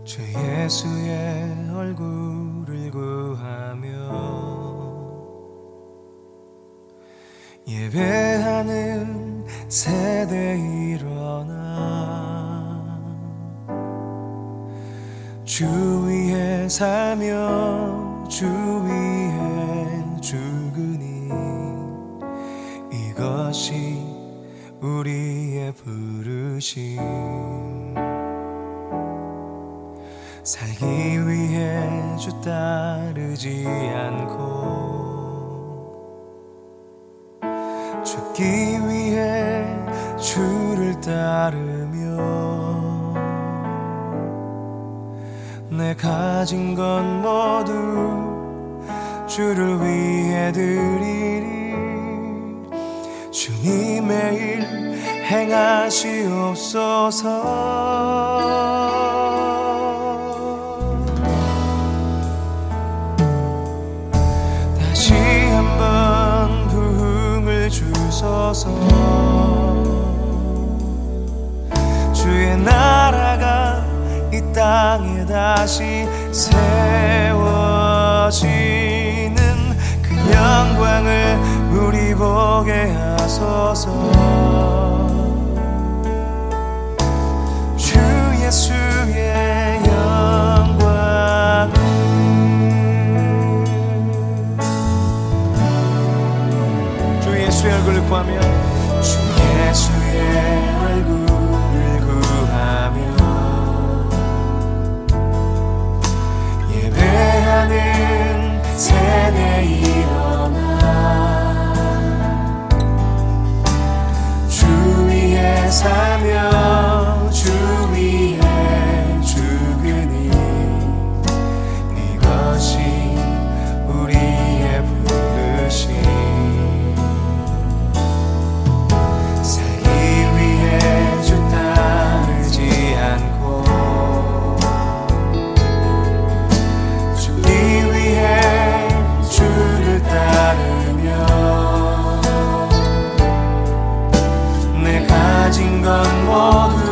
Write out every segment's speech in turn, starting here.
주 예수의 얼굴을 구하며 예배하는 세대 일어나 주 위에 살며 주 위에 죽으니 이것이 우리의 부르심. 살기 위해 주 따르지 않고 죽기 위해 주를 따르며 내 가진 건 모두 주를 위해 드리리. 주님의 일 행하시옵소서. 다시 한번 부흥을 주소서. 주의 나라가 이 땅에 다시 세워지는 그 영광을 우리 보게 하소서. 주 예수의 영광 주 예수의 얼굴을 구하며 주 예수의 얼굴을 구하며 예배하는 세대 일어나 주 위에 살며 주 위에 죽으니 이것이 우리의 부르심. 살기 위해 주 따르지 않고 죽기 위해 주를 따르며 내 가진 건 모두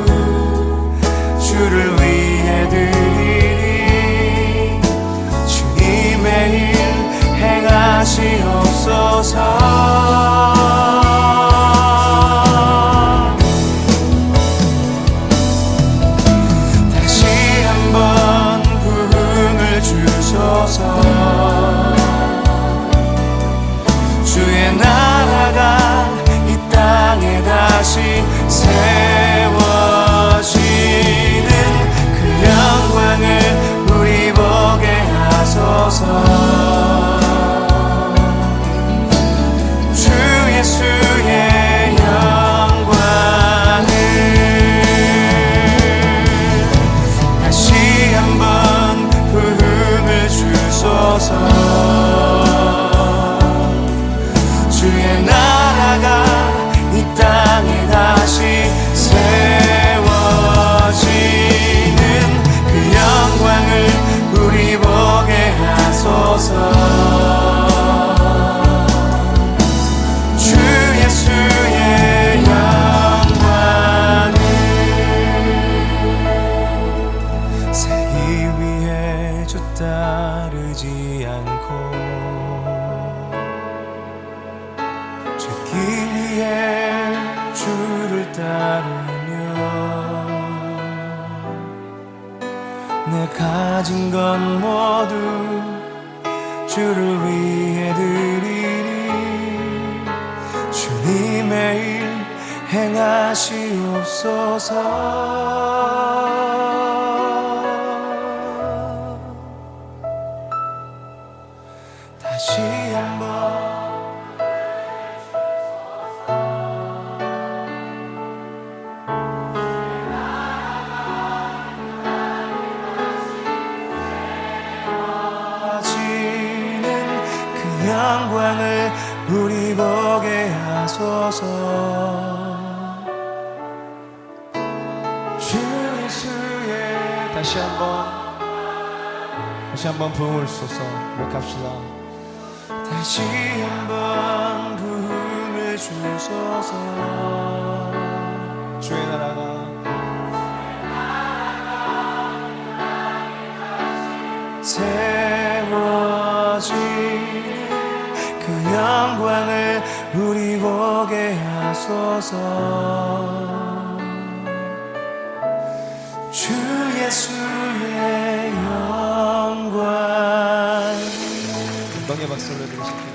주를 위해 드리리. 주님의 일 행하시옵소서. 다시 한번 부흥을 주소서. 주의 나라가 이 땅에 다시 세워지는 그 영광을 우리 보게 하소서. 주 예수의 영광을 다시 한번 부흥을 주소서. 주의 나라가 이 땅에 다시 세워지는 그 영광을 우리 보게 하소서. 주 예수의 영광을 살기 위해 주 따르지 않고 죽기 위해 주를 따르며 내 가진 건 모두 주를 위해 드리리. 주님의 일 행하시옵소서. 다시 한번 영광을 우리 보게 하소서. 주 예수의 다시 한번 부흥을 주소서. 고백합시다. 다시 한번 부흥을 주소서. 주의 나라가 세워지는 그 영광을 우리 보게 하소서. 주 예수의 영광. 금방의 박수 올려드리십니다.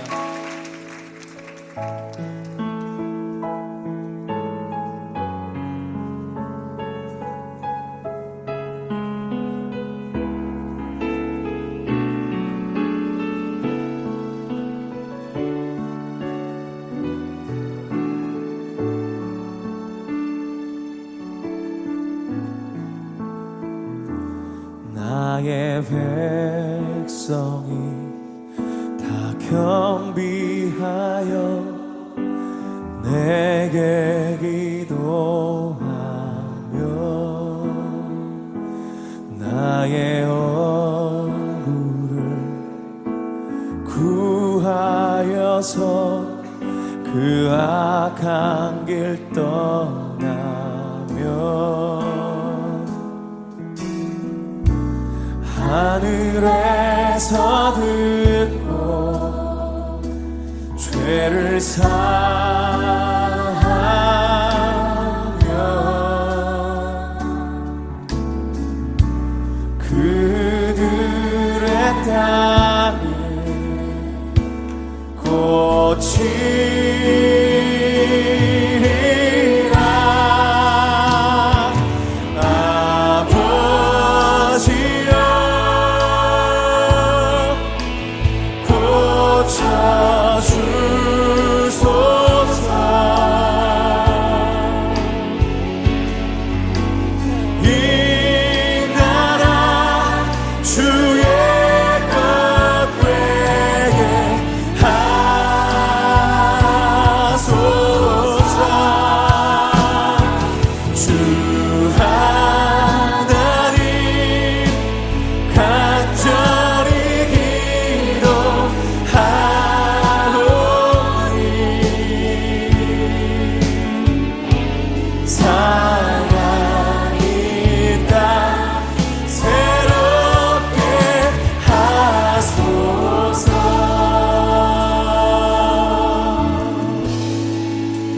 나의 백성이 다 겸비하여 내게 기도하며 나의 얼굴을 구하여서 그 악한 길 떠나며 하늘에서 듣고 죄를 사하며 그들의 땅을 고치리라. 아버지여 고쳐주소서. 이 나라 주의 것 되게 하소서. 주 하나님 간절히 기도하오니 사랑이 땅 새롭게 하소서.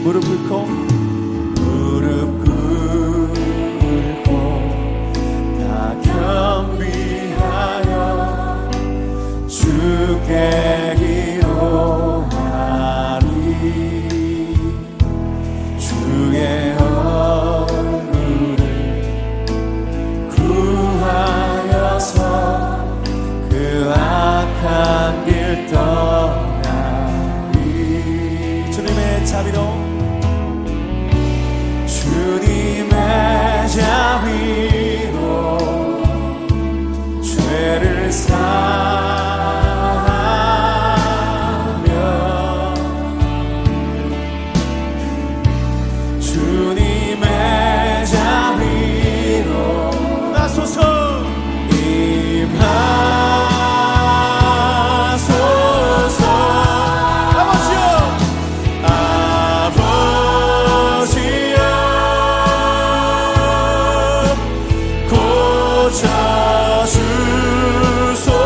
무릎 꿇고 다 겸비하여 주께 기도하리. 주의 얼굴을 구하여서 그 악한 길 떠나리. 주님의 자비로 주님의 자비로 죄를 사하며 주님의 자비로 나소서. 임하소서. 아버지여 아버지여 고쳐주소서.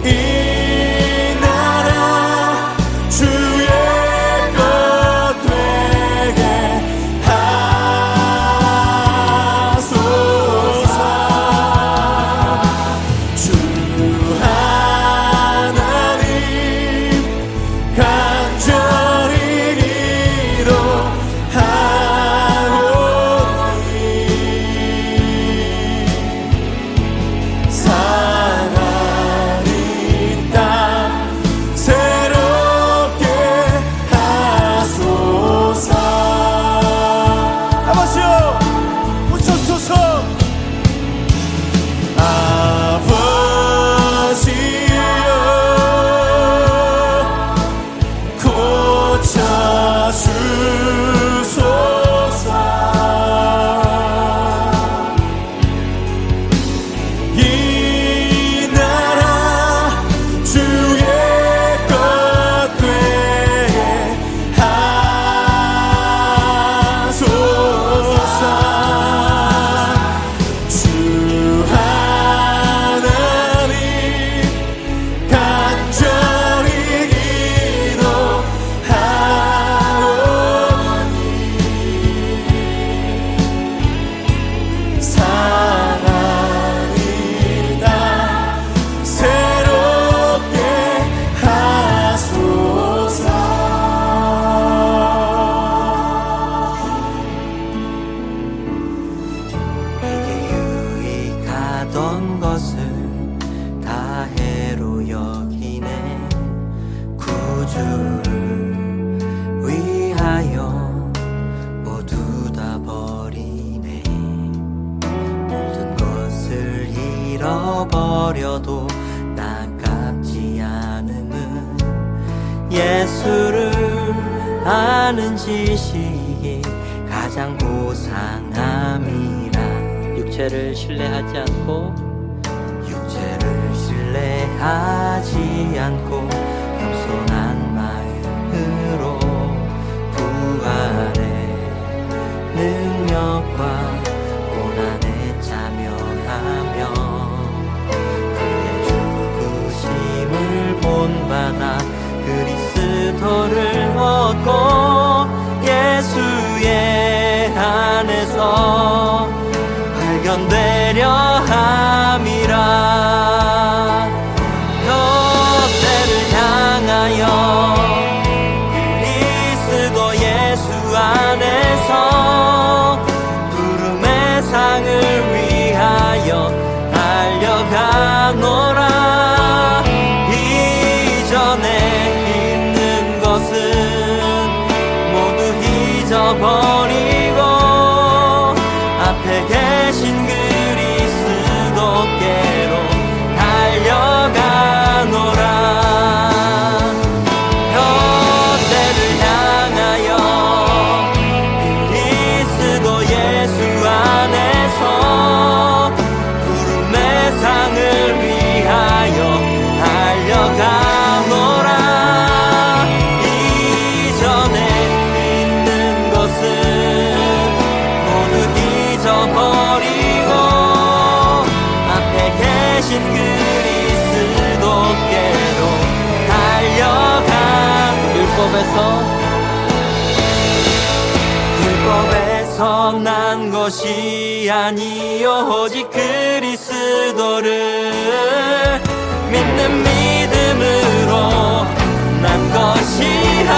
이 나라 주의 것 되게 하소서. 주 하나님 간절히 기도하오니 잃어버려도 나깝지 않음은 예수를 아는 지식이 가장 고상함이라. 육체를 신뢰하지 않고 겸손한 마음으로 부활의 능력과 고난에 참여하며 그의 죽으심을 본받아 그리스도를 얻고 예수의 안에서 발견되려 함이라. 뼈대를 향하여 그리스도 예수 안에서 부름의 상을 위하여 달려가노라. 이전에 있는 것은 모두 잊어버리고 앞에 계신 그리스도께로 달려가노라. 뼈대를 향하여 그리스도 예수 안에서 부름의 상을 위하여 달려가노라. 이전에 있는 것은 모두 잊어버리고 앞에 계신 그리스도께로 달려가. 율법에서 난 것이 아니요 오직 그리스도를 믿는 믿음으로 난 것이라.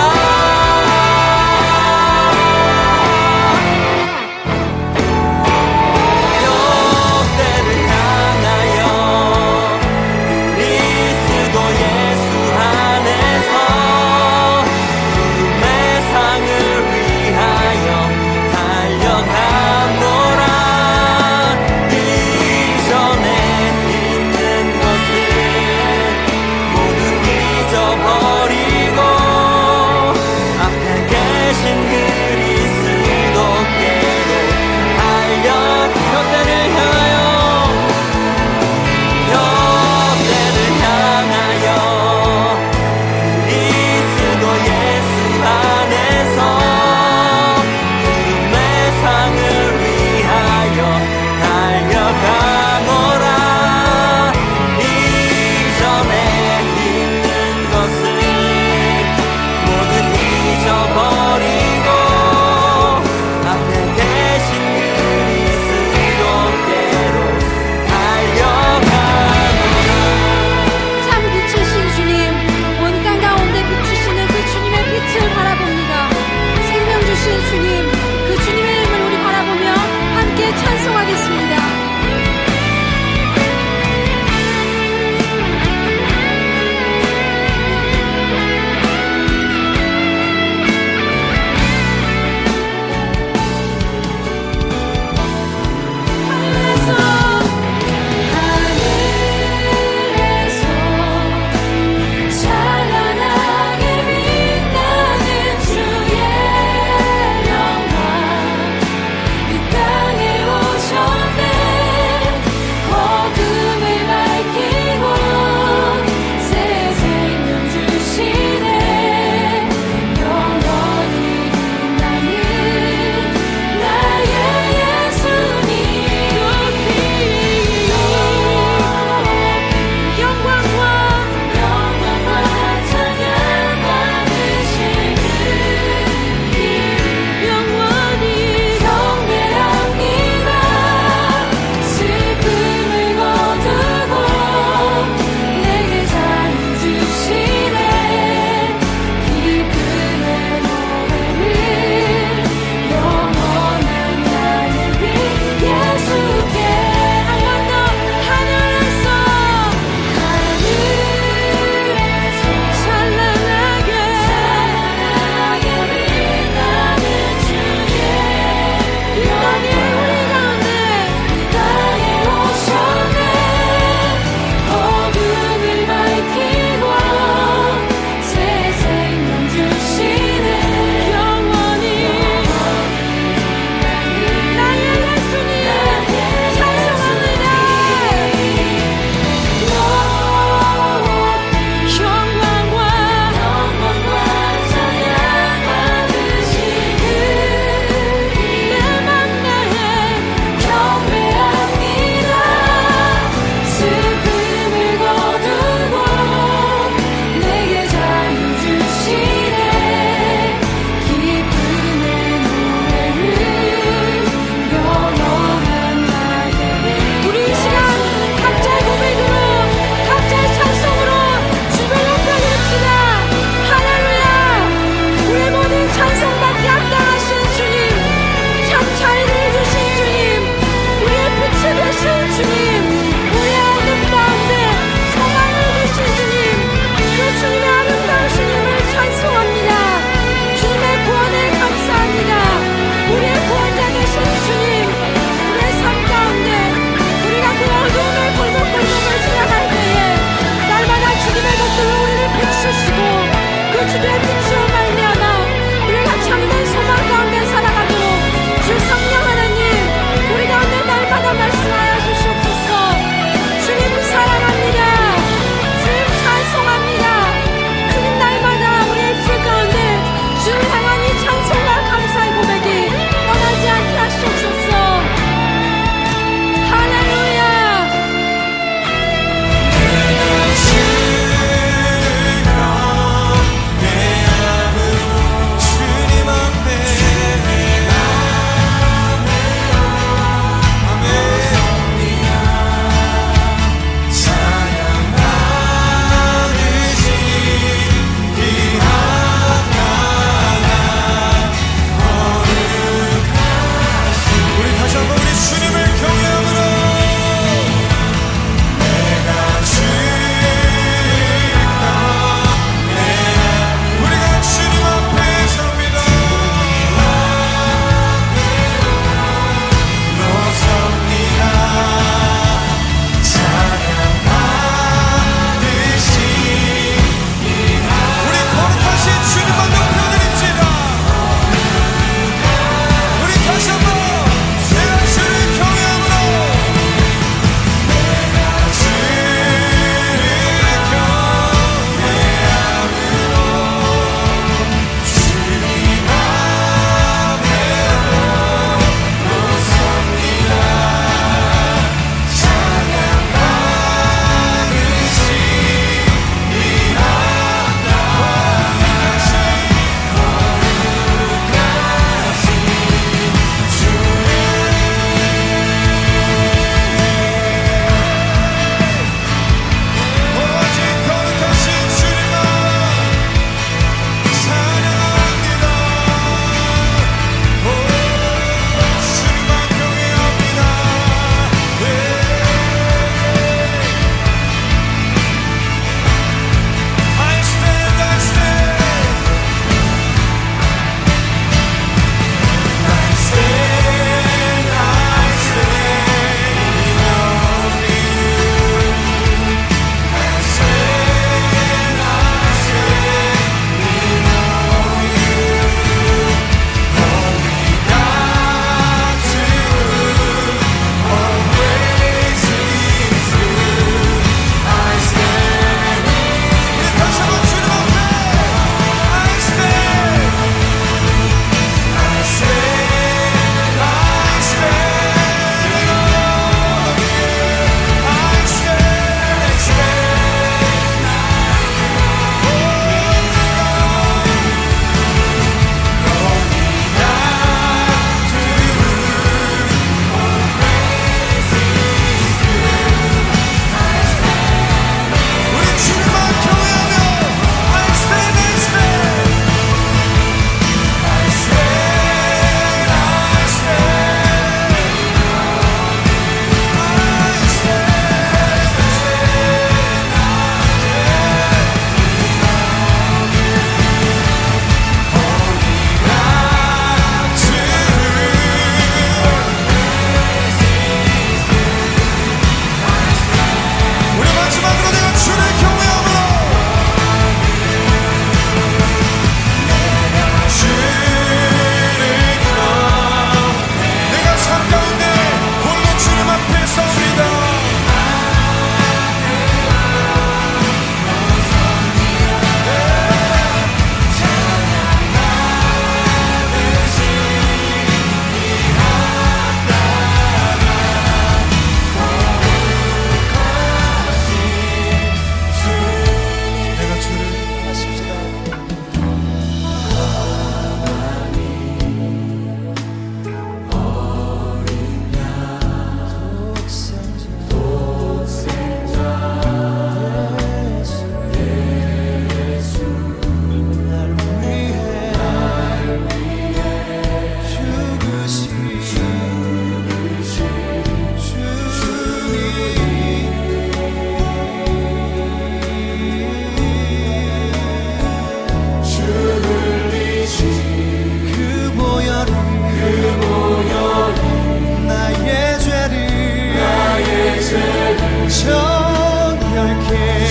깨끗게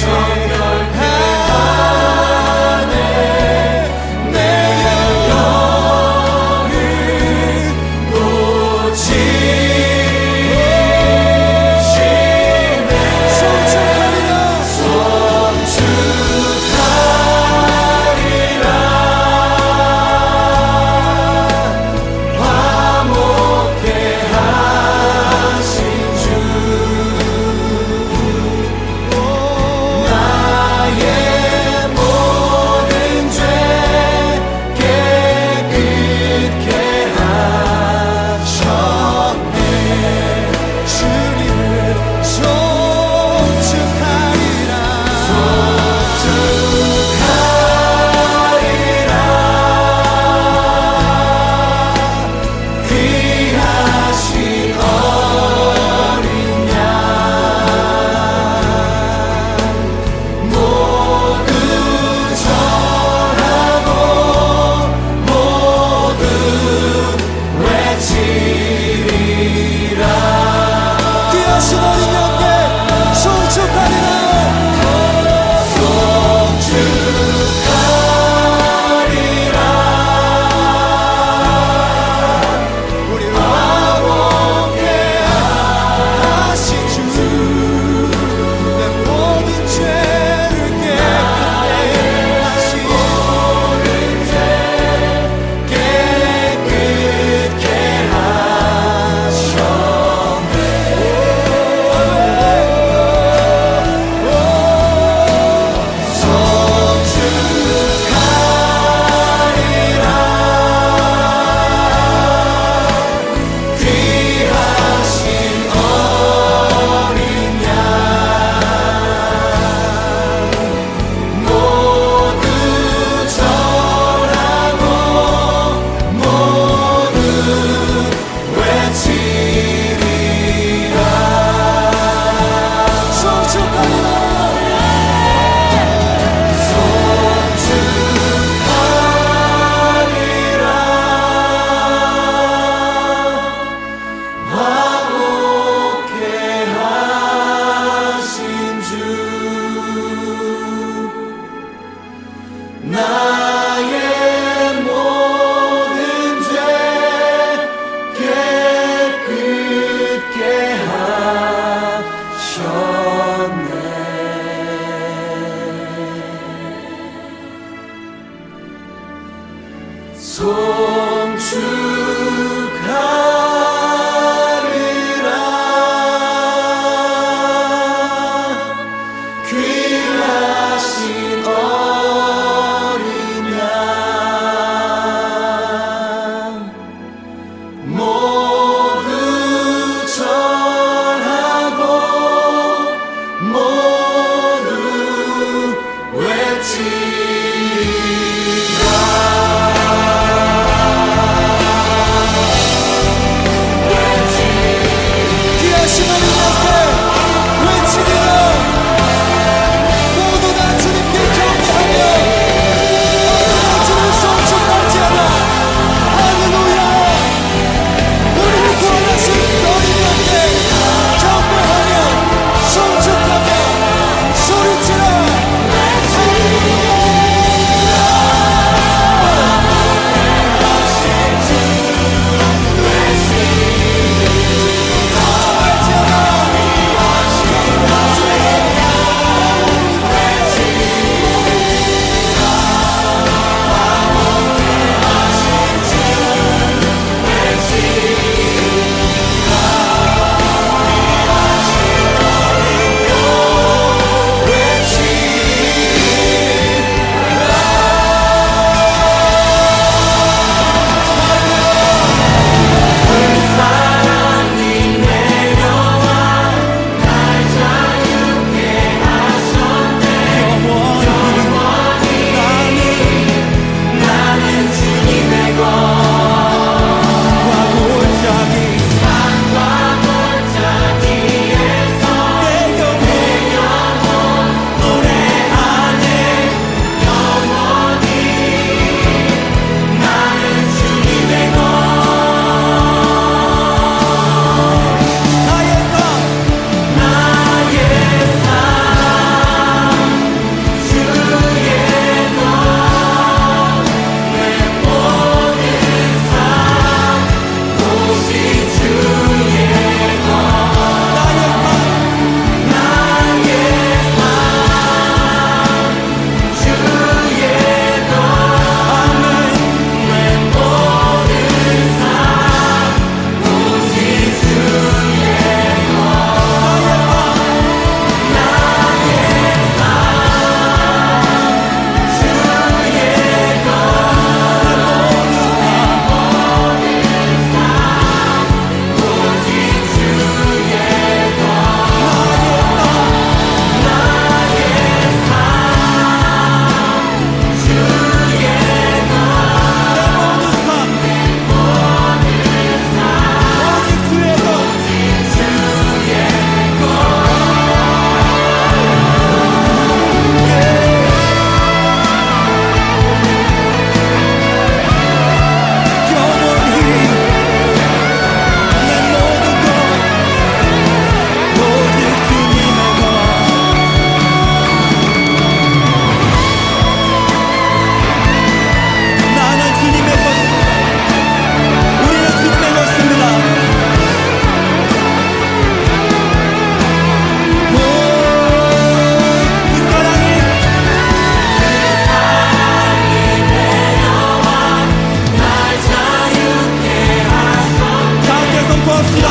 고백합시다.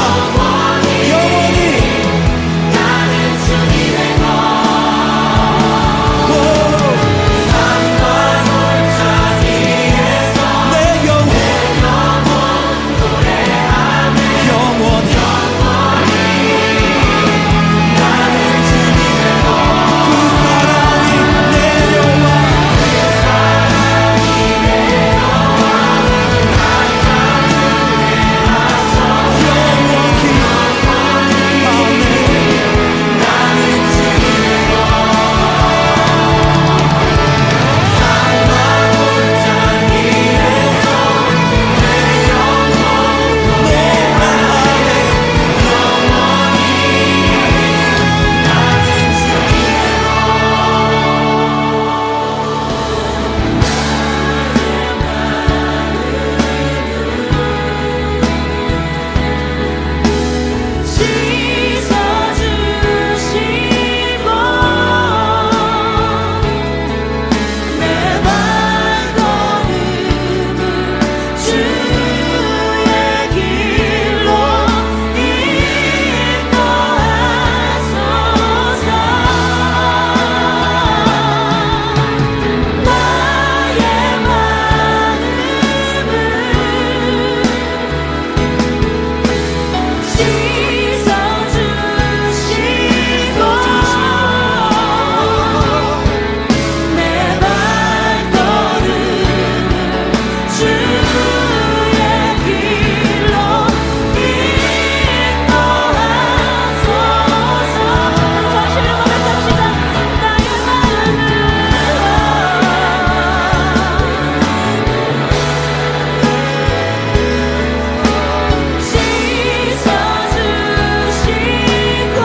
영원히 나는 주님의 것 산과 골짜 위에서 내 영혼 노래하네 영원히 나는 주님의 것 그 사랑이 내려와 씻어주시고 내 발걸음을 주의 길로 인도하소서 나의 마음을 씻어주시고 내 발걸음을 주의 길로 인도하소서 다시 고백합시다. 나의 마음을 씻어주시고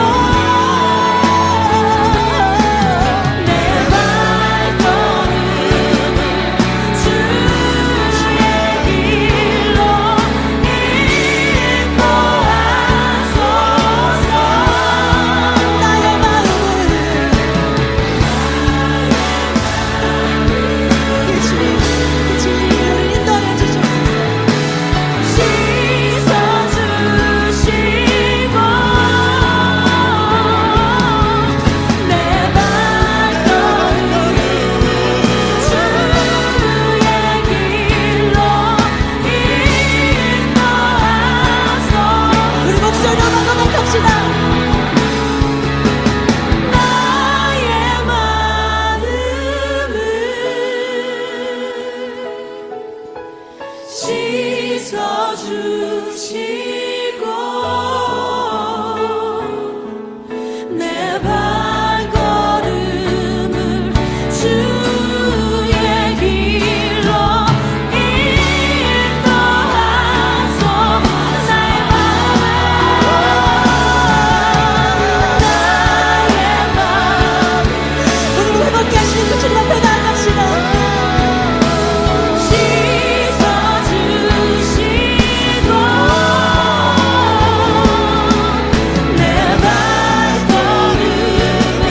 내 발걸음을 주의 길로 인도하소서 나의 마음을 예수님 그 진리를 인도해 주시옵소서 씻어주시고 내 발걸음을 주의 길로 인도하소서 우리 목소리로 고백합시다. 나의 마음을 씻어주시고 내 발걸음을 주의 길로 인도하소서 나의 마음 오늘 회복케 하시는 그 주님 앞에 나아갑시다. 씻어주시고 내 발걸음을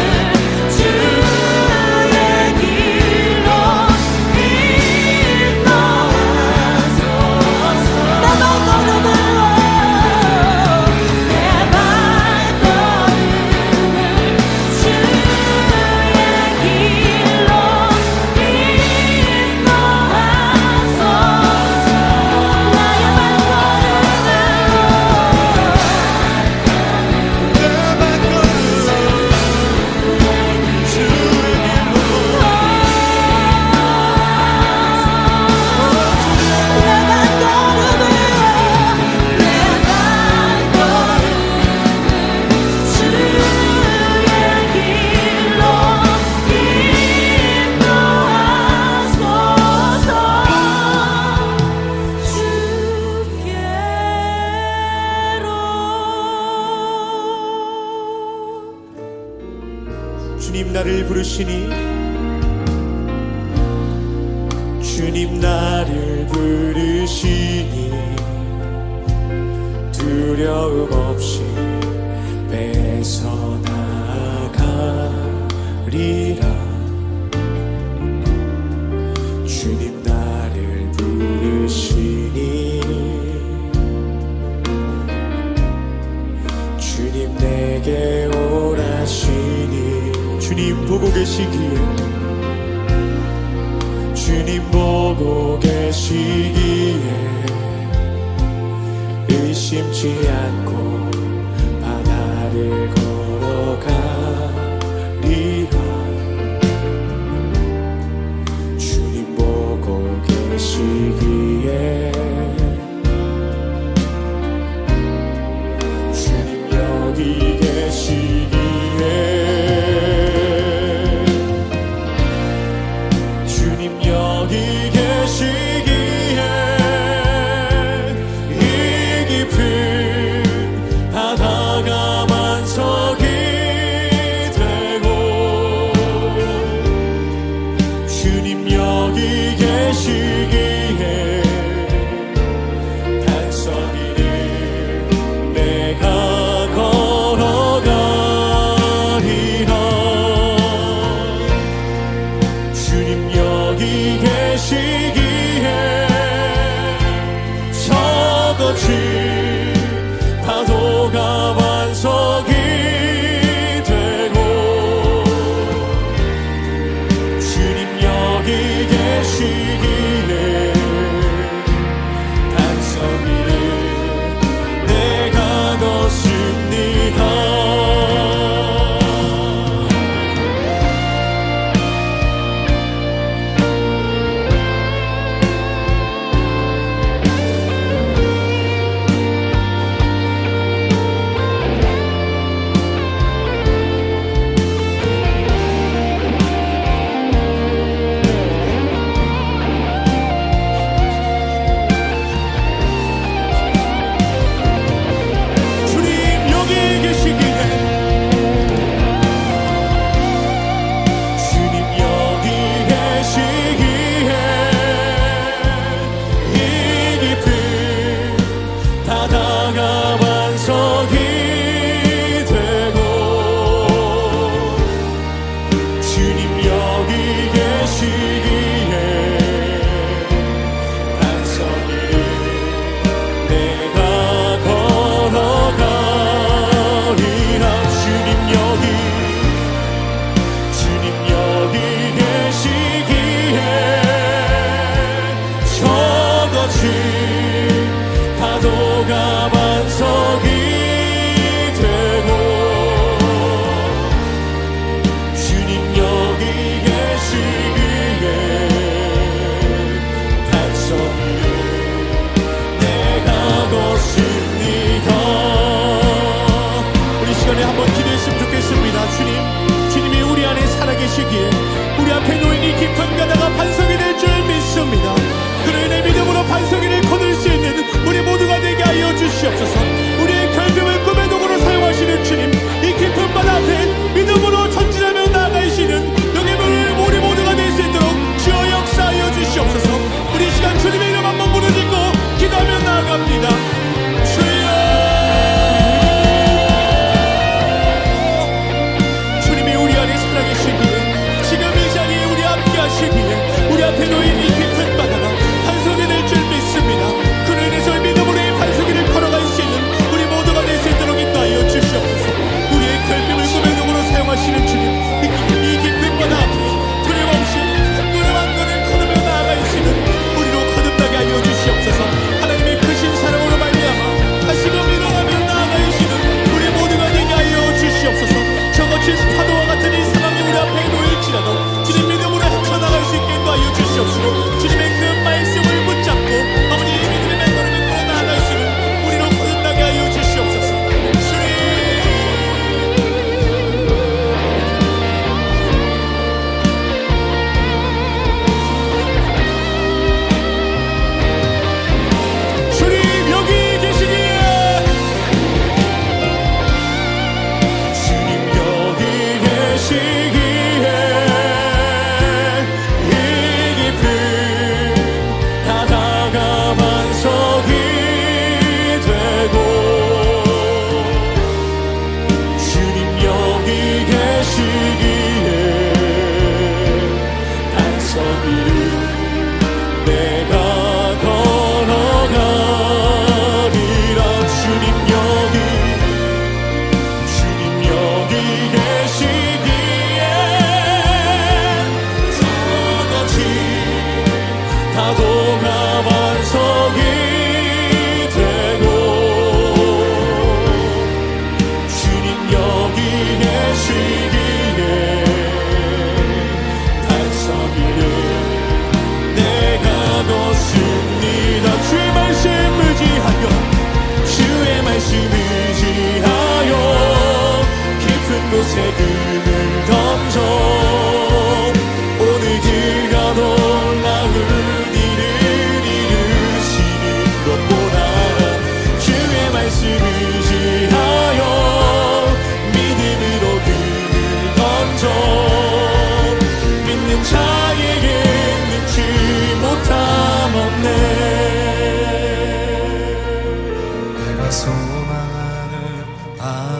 주의 길로 인도하소서 내 발걸음을 주의 길로 주님 나를 부르시니 주님 나를 부르시니 두려움 없이 뺏어나가리라. 주님 나를 부르시니 내게 오라시니 주님 보고 계시기에 주님 보고 계시기에 의심치 않고 바다를 걸어가리라 주님 보고 계시기에 주님 여기 계시기에 주님 여기 계시기에 이 깊은 바다가 만석이 되고 주님 여기 계시기에 단서기를 내가 걸어가리라 주님 여기 계시기에 저거친 파도가 반석이 되고 주님 여기 계시기에 단서기를 내가 걷습니다 주님 여기 계시기에 주님 여기 계시기에 이 깊은 바다가 반석이 되고 주님 여기 계시기에 반석이를 내가 걸어가리라 주님 여기 계시기에 저거친 파도가 반석이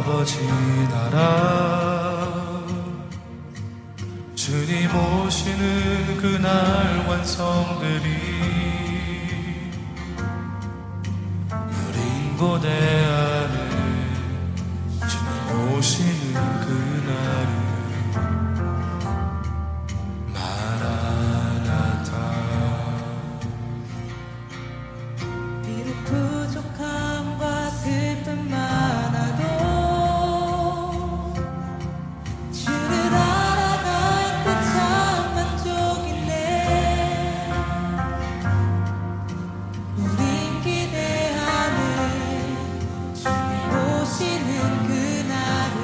아버지 나라 주님 오시는 그날 완성되리 우린 고대하네 주님 오시는 그날을 마라나타 비록 부족함과 슬픔 많아도 주를 알아갈 때 참 만족이네. 우린 기대하는 주님 오시는 그날을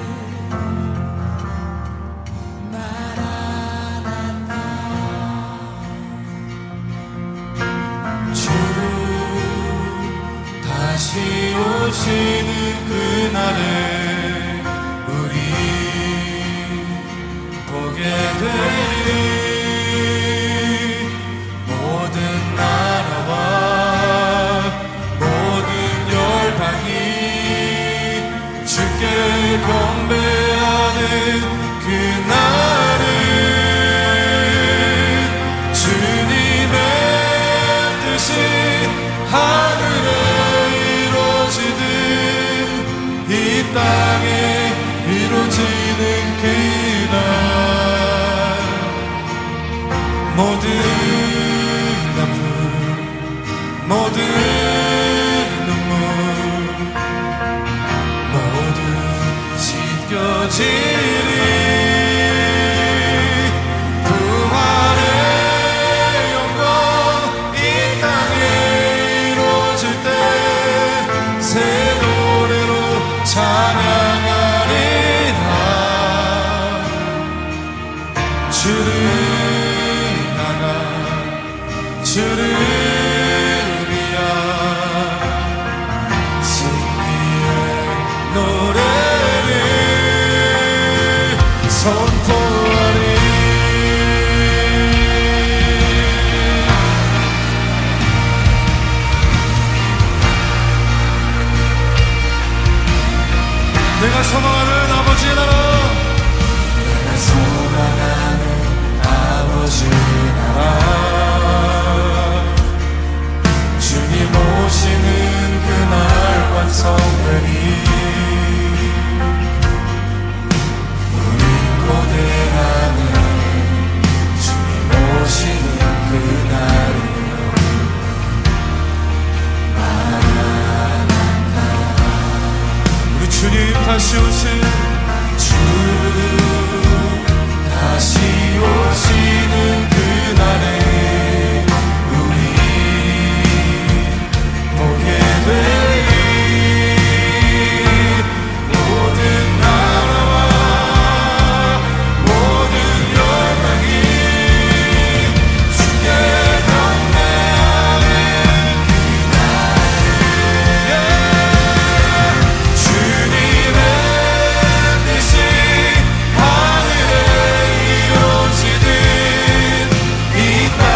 마라나타. 주 다시 오시는 그날에 우리 보게 되리 모든 나라와 모든 열방이 주께 경배하는 그날은 주님의 뜻이 하늘에 이루어지듯 이 땅에 이루어지는 그날 모든 아픔 모든 눈물 모두 씻겨지리 부활의 영광 이 땅에 이루어질 때 새 노래로 찬양하리라 주를 향한 주를 위한 승리의 노래를 선포하리 내가 소망하는 아버지의 나라 내가 소망하는 아버지의 나라 주님 오시는 그날 완성되리 우린 고대하는 주님 오시는 그날을 우리 주님 다시 오신 주 다시 오시는 그날에 우리 보게 되리 모든 나라와 모든 열방이 주께 경배하는 그날에 주님의 뜻이 하늘에 이루어지듯 이 땅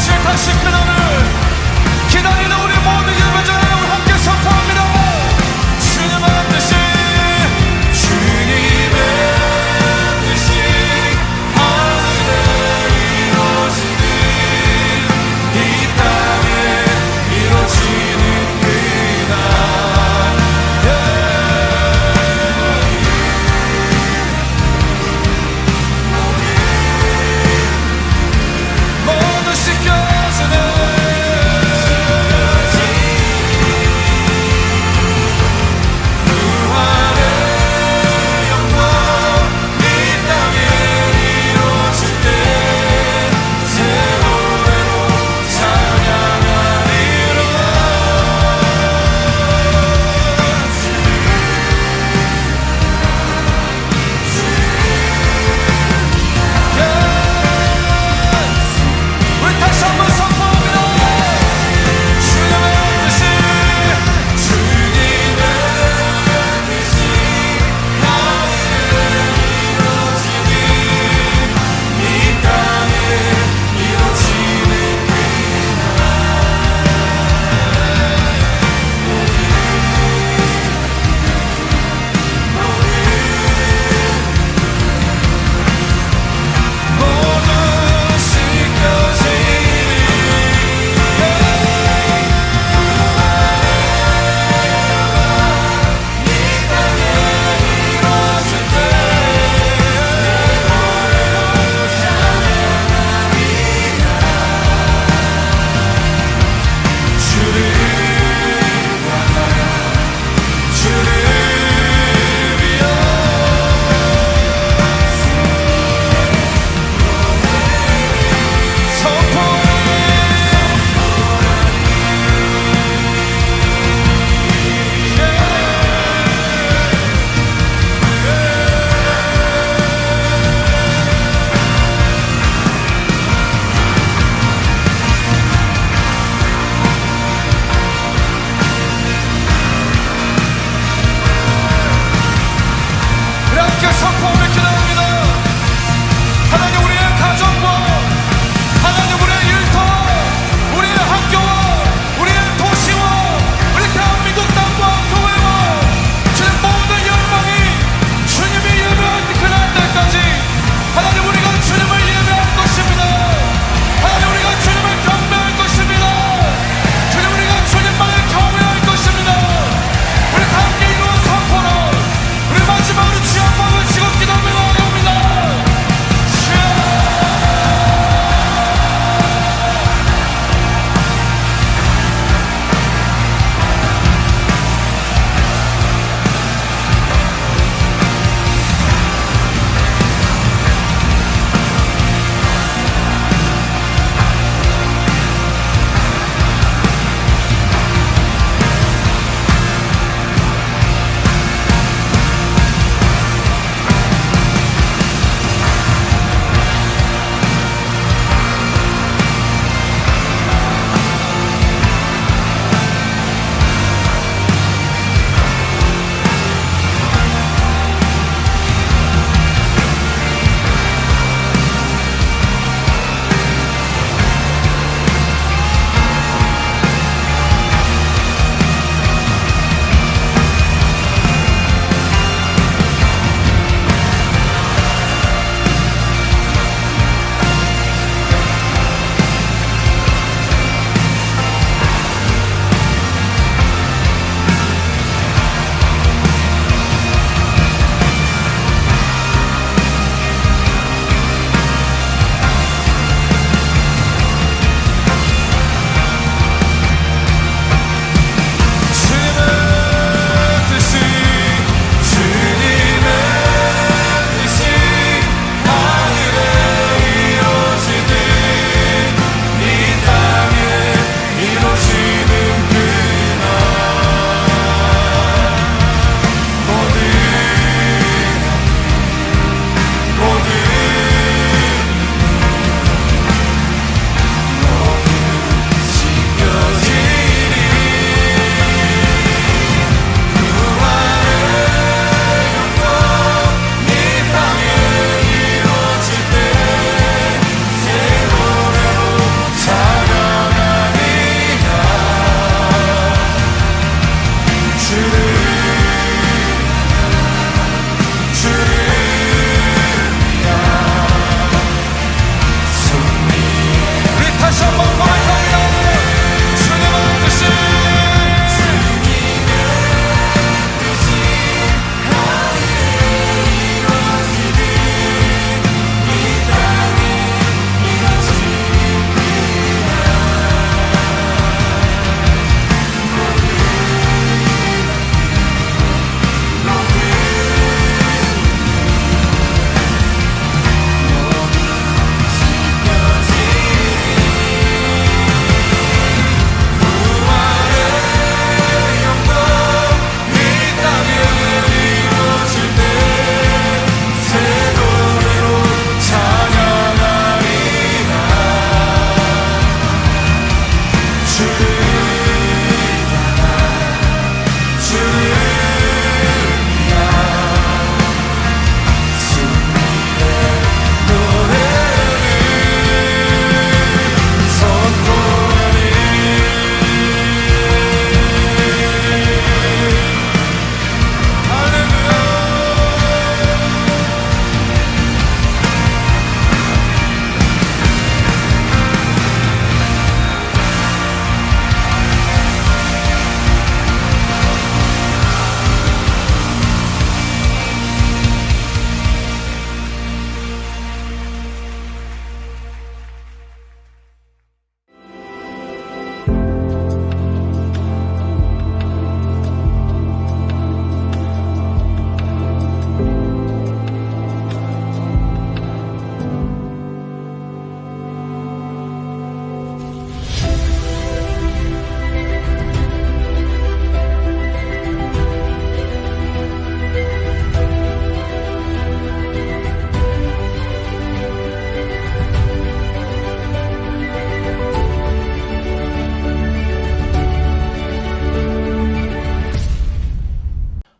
오실 다시 그날을 기다리는 우리 모든 예배자를 함께 선포합니다. 주님 반드시 주님의 뜻이 하늘에 이루어지는 이 땅에 이루어지는 그날 모두 씻겨지네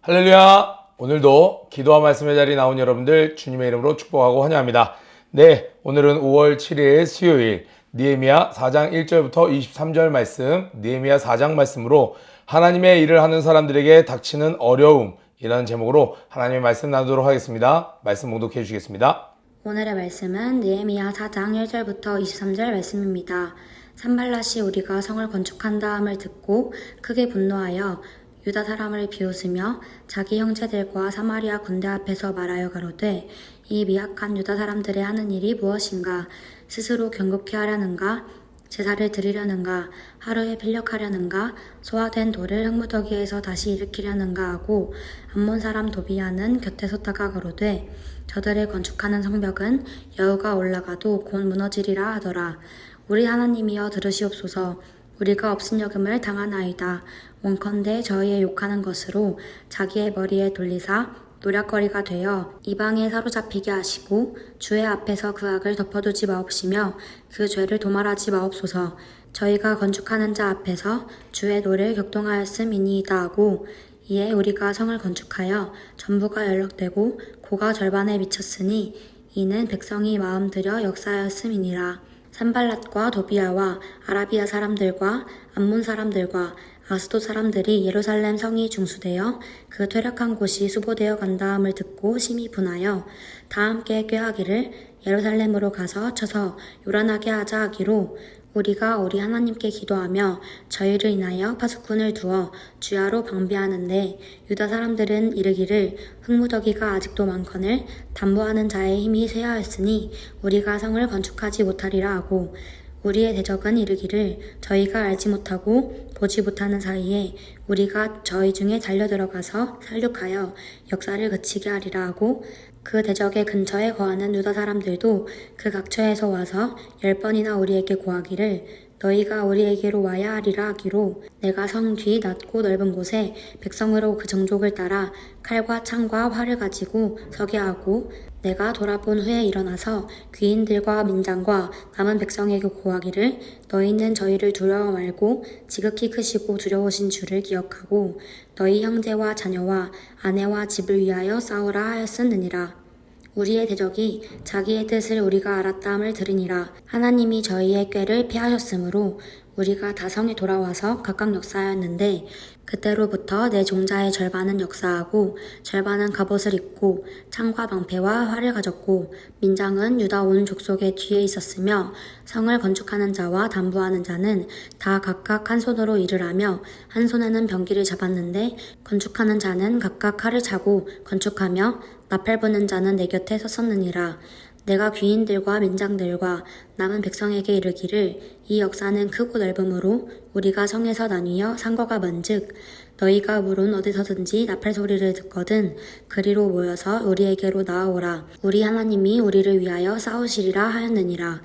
할렐루야! 오늘도 기도와 말씀의 자리에 나온 여러분들 주님의 이름으로 축복하고 환영합니다. 네, 오늘은 5월 7일 수요일 느헤미야 4장 1절부터 23절 말씀, 느헤미야 4장 말씀으로 하나님의 일을 하는 사람들에게 닥치는 어려움이라는 제목으로 하나님의 말씀 나누도록 하겠습니다. 말씀 봉독해 주시겠습니다. 오늘의 말씀은 느헤미야 4장 1절부터 23절 말씀입니다. 산발랏이 우리가 성을 건축한다함을 듣고 크게 분노하여 유다 사람을 비웃으며 자기 형제들과 사마리아 군대 앞에서 말하여 가로되 이 미약한 유다 사람들의 하는 일이 무엇인가? 스스로 경고케 하려는가? 제사를 드리려는가? 하루에 필력하려는가? 소화된 돌을 흙무더기에서 다시 일으키려는가 하고 암몬 사람 도비야는 곁에 섰다가 가로되 저들의 건축하는 성벽은 여우가 올라가도 곧 무너지리라 하더라. 우리 하나님이여 들으시옵소서. 우리가 업신여금을 당하나이다. 원컨대 저희의 욕하는 것으로 자기의 머리에 돌리사 노략거리가 되어 이방에 사로잡히게 하시고 주의 앞에서 그 악을 덮어두지 마옵시며 그 죄를 도말하지 마옵소서. 저희가 건축하는 자 앞에서 주의 노를 격동하였음이니이다 하고 이에 우리가 성을 건축하여 전부가 연락되고 고가 절반에 미쳤으니 이는 백성이 마음 들여 역사하였음이니라. 산발랏과 도비야와 아라비아 사람들과 암몬 사람들과 아스돗 사람들이 예루살렘 성이 중수되어 그 퇴락한 곳이 수보되어 간다함을 듣고 심히 분하여 다 함께 꾀하기를 예루살렘으로 가서 쳐서 요란하게 하자 하기로 우리가 우리 하나님께 기도하며 저희를 인하여 파수꾼을 두어 주야로 방비하는데 유다 사람들은 이르기를 흙무더기가 아직도 많거늘 담보하는 자의 힘이 쇠하였으니 우리가 성을 건축하지 못하리라 하고 우리의 대적은 이르기를 저희가 알지 못하고 보지 못하는 사이에 우리가 저희 중에 달려들어가서 살육하여 역사를 그치게 하리라 하고 그 대적의 근처에 거하는 유다 사람들도 그 각처에서 와서 10번이나 우리에게 고하기를 너희가 우리에게로 와야 하리라 하기로 내가 성 뒤 낮고 넓은 곳에 백성으로 그 정족을 따라 칼과 창과 활을 가지고 서게 하고 내가 돌아본 후에 일어나서 귀인들과 민장과 남은 백성에게 고하기를 너희는 저희를 두려워 말고 지극히 크시고 두려우신 주를 기억하고 너희 형제와 자녀와 아내와 집을 위하여 싸우라 하였으느니라. 우리의 대적이 자기의 뜻을 우리가 알았다함을 들으니라. 하나님이 저희의 꾀를 피하셨으므로 우리가 다성에 돌아와서 각각 역사하였는데 그때로부터 내 종자의 절반은 역사하고 절반은 갑옷을 입고 창과 방패와 활을 가졌고 민장은 유다 온 족속의 뒤에 있었으며 성을 건축하는 자와 담보하는 자는 다 각각 한 손으로 일을 하며 한 손에는 병기를 잡았는데 건축하는 자는 각각 칼을 차고 건축하며 나팔 부는 자는 내 곁에 섰었느니라. 내가 귀인들과 민장들과 남은 백성에게 이르기를 이 역사는 크고 넓음으로 우리가 성에서 나뉘어 상거가 먼즉 너희가 물은 어디서든지 나팔 소리를 듣거든 그리로 모여서 우리에게로 나아오라. 우리 하나님이 우리를 위하여 싸우시리라 하였느니라.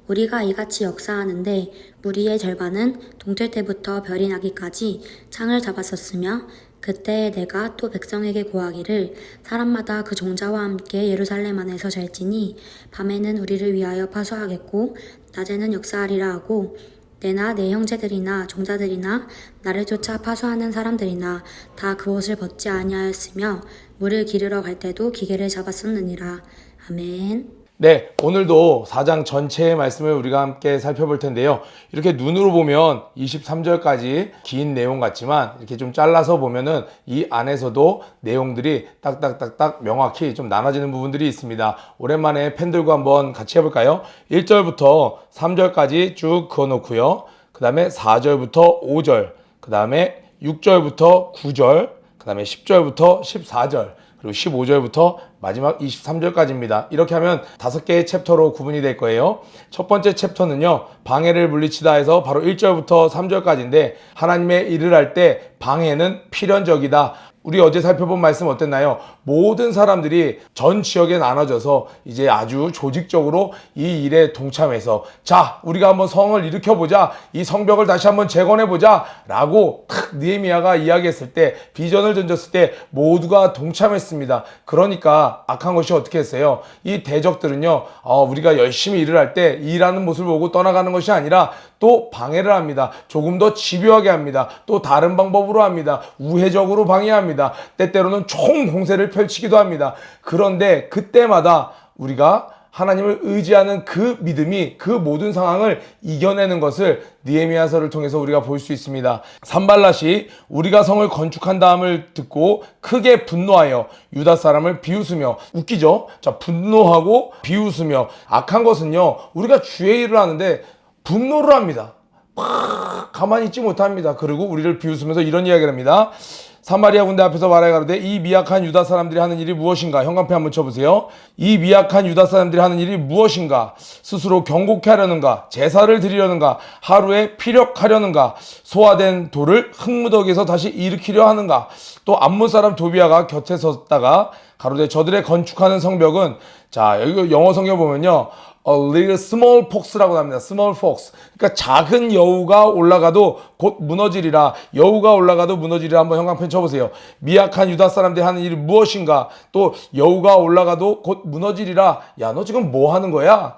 우리가 이같이 역사하는데 무리의 절반은 동틀 때부터 별이 나기까지 창을 잡았었으며 그때 내가 또 백성에게 고하기를 사람마다 그 종자와 함께 예루살렘 안에서 잘지니 밤에는 우리를 위하여 파수하겠고 낮에는 역사하리라 하고 내나 내 형제들이나 종자들이나 나를 쫓아 파수하는 사람들이나 다 그 옷을 벗지 아니하였으며 물을 기르러 갈 때도 기계를 잡았었느니라. 아멘. 네, 오늘도 4장 전체의 말씀을 우리가 함께 살펴볼 텐데요. 이렇게 눈으로 보면 23절까지 긴 내용 같지만 이렇게 좀 잘라서 보면은 이 안에서도 내용들이 딱딱딱딱 명확히 좀 나눠지는 부분들이 있습니다. 오랜만에 팬들과 한번 같이 해볼까요? 1절부터 3절까지 쭉 그어놓고요. 그 다음에 4절부터 5절, 그 다음에 6절부터 9절, 그 다음에 10절부터 14절, 그리고 15절부터 마지막 23절까지입니다. 이렇게 하면 5개의 챕터로 구분이 될 거예요. 첫 번째 챕터는요, 방해를 물리치다 해서 바로 1절부터 3절까지인데 하나님의 일을 할 때 방해는 필연적이다. 우리 어제 살펴본 말씀 어땠나요? 모든 사람들이 전 지역에 나눠져서 이제 아주 조직적으로 이 일에 동참해서 자, 우리가 한번 성을 일으켜보자, 이 성벽을 다시 한번 재건해보자 라고 탁 느헤미야가 이야기했을 때, 비전을 던졌을 때 모두가 동참했습니다. 그러니까 악한 것이 어떻게 했어요? 이 대적들은요, 우리가 열심히 일을 할 때 일하는 모습을 보고 떠나가는 것이 아니라 또 방해를 합니다. 조금 더 집요하게 합니다. 또 다른 방법으로 합니다. 우회적으로 방해합니다. 때때로는 총 공세를 펼치기도 합니다. 그런데 그때마다 우리가 하나님을 의지하는 그 믿음이 그 모든 상황을 이겨내는 것을 느헤미야서를 통해서 우리가 볼 수 있습니다. 산발랏이 우리가 성을 건축한 다음을 듣고 크게 분노하여 유다 사람을 비웃으며, 웃기죠? 자, 분노하고 비웃으며, 악한 것은요, 우리가 주의 일을 하는데 분노를 합니다. 막 가만히 있지 못합니다. 그리고 우리를 비웃으면서 이런 이야기를 합니다. 사마리아 군대 앞에서 말하여 가로되 이 미약한 유다 사람들이 하는 일이 무엇인가? 형광펜 한번 쳐보세요. 이 미약한 유다 사람들이 하는 일이 무엇인가? 스스로 경고케 하려는가? 제사를 드리려는가? 하루에 피력하려는가? 소화된 돌을 흙무더기에서 다시 일으키려 하는가? 또 암몬 사람 도비아가 곁에 섰다가 가로되 저들의 건축하는 성벽은, 자, 여기 영어 성경 보면요, A little small fox라고 합니다. small fox. 그러니까 작은 여우가 올라가도 곧 무너지리라. 여우가 올라가도 무너지리라. 한번 형광펜 쳐보세요. 미약한 유다 사람들이 하는 일이 무엇인가? 또 여우가 올라가도 곧 무너지리라. 야, 너 지금 뭐 하는 거야?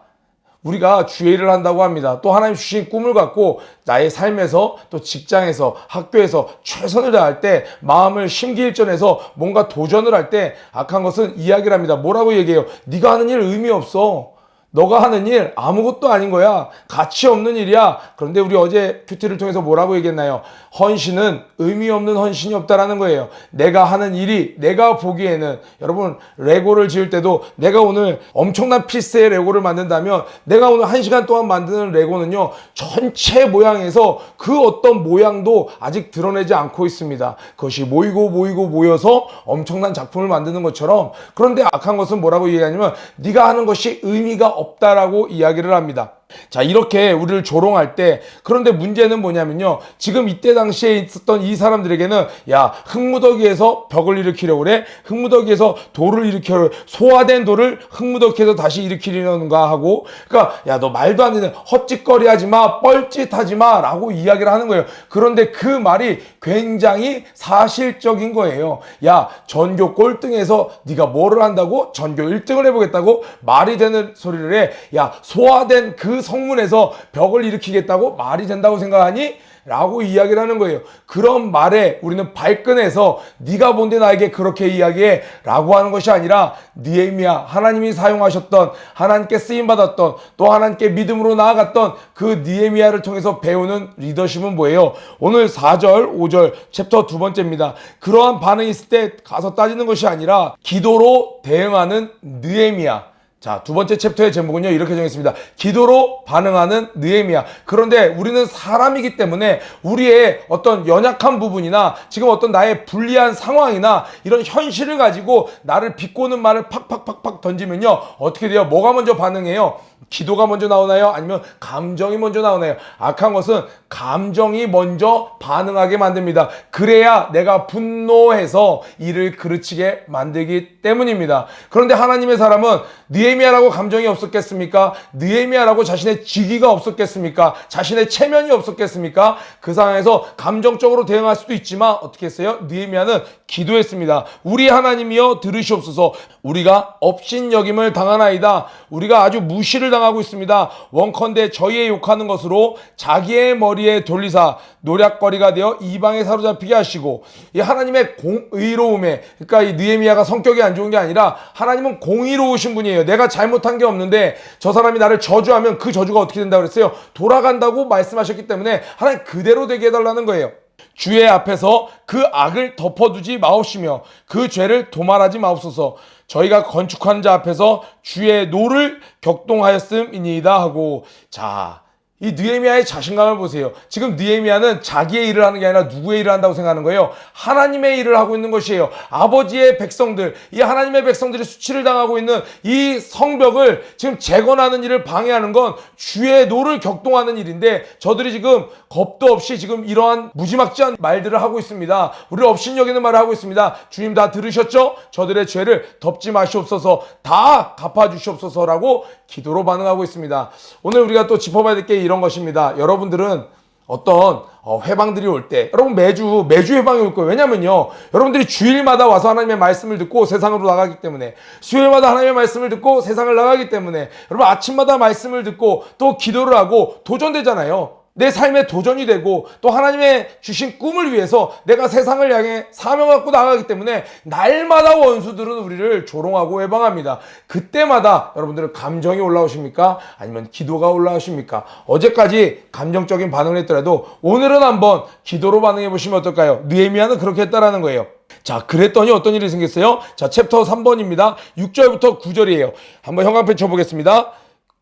우리가 주의 일을 한다고 합니다. 또 하나님 주신 꿈을 갖고 나의 삶에서, 또 직장에서, 학교에서 최선을 다할 때, 마음을 심기일전해서 뭔가 도전을 할 때 악한 것은 이야기를 합니다. 뭐라고 얘기해요? 네가 하는 일 의미 없어. 너가 하는 일 아무것도 아닌 거야. 가치 없는 일이야. 그런데 우리 어제 큐티를 통해서 뭐라고 얘기했나요? 헌신은 의미 없는 헌신이 없다라는 거예요. 내가 하는 일이, 내가 보기에는, 여러분 레고를 지을 때도 내가 오늘 엄청난 피스의 레고를 만든다면 내가 오늘 1시간 동안 만드는 레고는요, 전체 모양에서 그 어떤 모양도 아직 드러내지 않고 있습니다. 그것이 모여서 엄청난 작품을 만드는 것처럼, 그런데 악한 것은 뭐라고 얘기하냐면 네가 하는 것이 의미가 없다라고 이야기를 합니다. 자, 이렇게 우리를 조롱할 때, 그런데 문제는 뭐냐면요, 지금 이때 당시에 있었던 이 사람들에게는, 야, 흙무더기에서 벽을 일으키려고 그래? 흙무더기에서 돌을 일으키려고 그래? 소화된 돌을 흙무더기에서 다시 일으키려는가 하고, 그러니까 야, 너 말도 안 되는 헛짓거리 하지 마, 뻘짓하지 마 라고 이야기를 하는 거예요. 그런데 그 말이 굉장히 사실적인 거예요. 야, 전교 꼴등에서 네가 뭐를 한다고? 전교 1등을 해보겠다고? 말이 되는 소리를 해. 야, 소화된 그 성문에서 벽을 일으키겠다고? 말이 된다고 생각하니? 라고 이야기를 하는 거예요. 그런 말에 우리는 발끈해서 네가 뭔데 나에게 그렇게 이야기해? 라고 하는 것이 아니라, 느헤미야, 하나님이 사용하셨던, 하나님께 쓰임받았던, 또 하나님께 믿음으로 나아갔던 그 느헤미야를 통해서 배우는 리더십은 뭐예요? 오늘 4절, 5절 챕터 두 번째입니다. 그러한 반응이 있을 때 가서 따지는 것이 아니라 기도로 대응하는 느헤미야. 자, 두 번째 챕터의 제목은요, 이렇게 정했습니다. 기도로 반응하는 느헤미야. 그런데 우리는 사람이기 때문에 우리의 어떤 연약한 부분이나 지금 어떤 나의 불리한 상황이나 이런 현실을 가지고 나를 비꼬는 말을 팍팍팍팍 던지면요, 어떻게 돼요? 뭐가 먼저 반응해요? 기도가 먼저 나오나요? 아니면 감정이 먼저 나오나요? 악한 것은 감정이 먼저 반응하게 만듭니다. 그래야 내가 분노해서 일을 그르치게 만들기 때문입니다. 그런데 하나님의 사람은 느헤미야라고 감정이 없었겠습니까? 느헤미야라고 자신의 직위가 없었겠습니까? 자신의 체면이 없었겠습니까? 그 상황에서 감정적으로 대응할 수도 있지만 어떻게 했어요? 느헤미야는 기도했습니다. 우리 하나님이여 들으시옵소서. 우리가 업신여김을 당하나이다. 우리가 아주 무시를 당하고 있습니다. 원컨대 저희의 욕하는 것으로 자기의 머리에 돌리사 노략거리가 되어 이방에 사로잡히게 하시고, 이 하나님의 공의로움에, 그러니까 이 느헤미야가 성격이 안 좋은 게 아니라 하나님은 공의로우신 분이에요. 내가 잘못한 게 없는데 저 사람이 나를 저주하면 그 저주가 어떻게 된다고 그랬어요? 돌아간다고 말씀하셨기 때문에 하나님 그대로 되게 해달라는 거예요. 주의 앞에서 그 악을 덮어두지 마옵시며 그 죄를 도말하지 마옵소서. 저희가 건축하는 자 앞에서 주의 노를 격동하였음이니이다 하고, 자, 이 느헤미야의 자신감을 보세요. 지금 느헤미야는 자기의 일을 하는 게 아니라 누구의 일을 한다고 생각하는 거예요? 하나님의 일을 하고 있는 것이에요. 아버지의 백성들, 이 하나님의 백성들이 수치를 당하고 있는 이 성벽을 지금 재건하는 일을 방해하는 건 주의 노를 격동하는 일인데, 저들이 지금 겁도 없이 지금 이러한 무지막지한 말들을 하고 있습니다. 우리를 업신여기는 말을 하고 있습니다. 주님 다 들으셨죠? 저들의 죄를 덮지 마시옵소서, 다 갚아주시옵소서라고 기도로 반응하고 있습니다. 오늘 우리가 또 짚어봐야 될 게 이런 것입니다. 여러분들은 어떤 회방들이 올 때, 여러분 매주 회방이 올 거예요. 왜냐면요, 여러분들이 주일마다 와서 하나님의 말씀을 듣고 세상으로 나가기 때문에, 수요일마다 하나님의 말씀을 듣고 세상을 나가기 때문에, 여러분 아침마다 말씀을 듣고 또 기도를 하고 도전되잖아요. 내 삶의 도전이 되고 또 하나님의 주신 꿈을 위해서 내가 세상을 향해 사명을 갖고 나가기 때문에 날마다 원수들은 우리를 조롱하고 해방합니다. 그때마다 여러분들은 감정이 올라오십니까? 아니면 기도가 올라오십니까? 어제까지 감정적인 반응을 했더라도 오늘은 한번 기도로 반응해 보시면 어떨까요? 느헤미야는 그렇게 했다라는 거예요. 자, 그랬더니 어떤 일이 생겼어요? 자, 챕터 3번입니다. 6절부터 9절이에요. 한번 형광펜 쳐보겠습니다.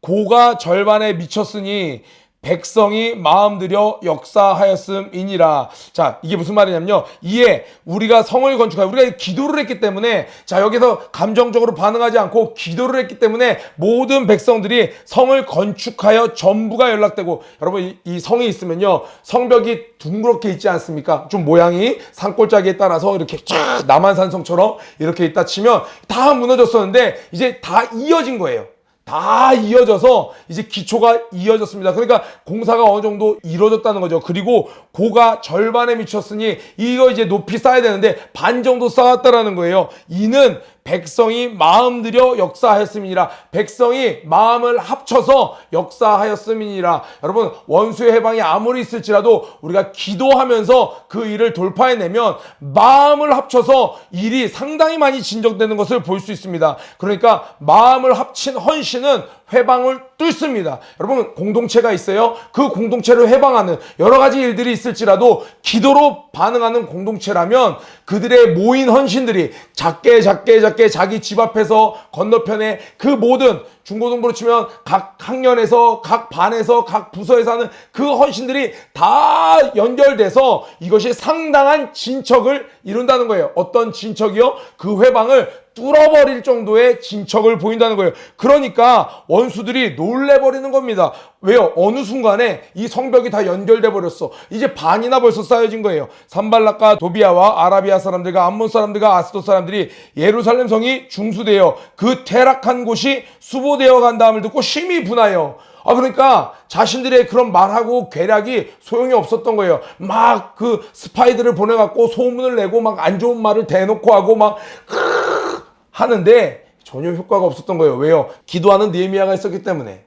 고가 절반에 미쳤으니 백성이 마음 들여 역사하였음이니라. 자, 이게 무슨 말이냐면요. 이에 우리가 성을 건축하여 우리가 기도를 했기 때문에, 자, 여기서 감정적으로 반응하지 않고 기도를 했기 때문에 모든 백성들이 성을 건축하여 전부가 연락되고, 여러분 이 성이 있으면요, 성벽이 둥그렇게 있지 않습니까? 좀 모양이 산골짜기에 따라서 이렇게 쫙 남한산성처럼 이렇게 있다 치면 다 무너졌었는데 이제 다 이어진 거예요. 다 이어져서 이제 기초가 이어졌습니다. 그러니까 공사가 어느 정도 이루어졌다는 거죠. 그리고 고가 절반에 미쳤으니 이거 이제 높이 쌓아야 되는데 반 정도 쌓았다라는 거예요. 이는 백성이 마음 들여 역사하였음이니라. 백성이 마음을 합쳐서 역사하였음이니라. 여러분, 원수의 해방이 아무리 있을지라도 우리가 기도하면서 그 일을 돌파해내면 마음을 합쳐서 일이 상당히 많이 진정되는 것을 볼 수 있습니다. 그러니까 마음을 합친 헌신은 회방을 뚫습니다. 여러분, 공동체가 있어요. 그 공동체를 회방하는 여러 가지 일들이 있을지라도 기도로 반응하는 공동체라면 그들의 모인 헌신들이 작게 자기 집 앞에서 건너편에 그 모든 중고등부로 치면 각 학년에서 각 반에서 각 부서에서 하는 그 헌신들이 다 연결돼서 이것이 상당한 진척을 이룬다는 거예요. 어떤 진척이요? 그 회방을 뚫어버릴 정도의 진척을 보인다는 거예요. 그러니까 원수들이 놀래버리는 겁니다. 왜요? 어느 순간에 이 성벽이 다 연결돼 버렸어. 이제 반이나 벌써 쌓여진 거예요. 산발락과 도비아와 아라비아 사람들과 암몬 사람들과 아스돗 사람들이 예루살렘 성이 중수되어 그 퇴락한 곳이 수보되어 간다음을 듣고 심히 분하여. 그러니까 자신들의 그런 말하고 괴략이 소용이 없었던 거예요. 막 그 스파이들을 보내갖고 소문을 내고 막 안 좋은 말을 대놓고 하고 막 하는데 전혀 효과가 없었던 거예요. 왜요? 기도하는 느헤미야가 있었기 때문에.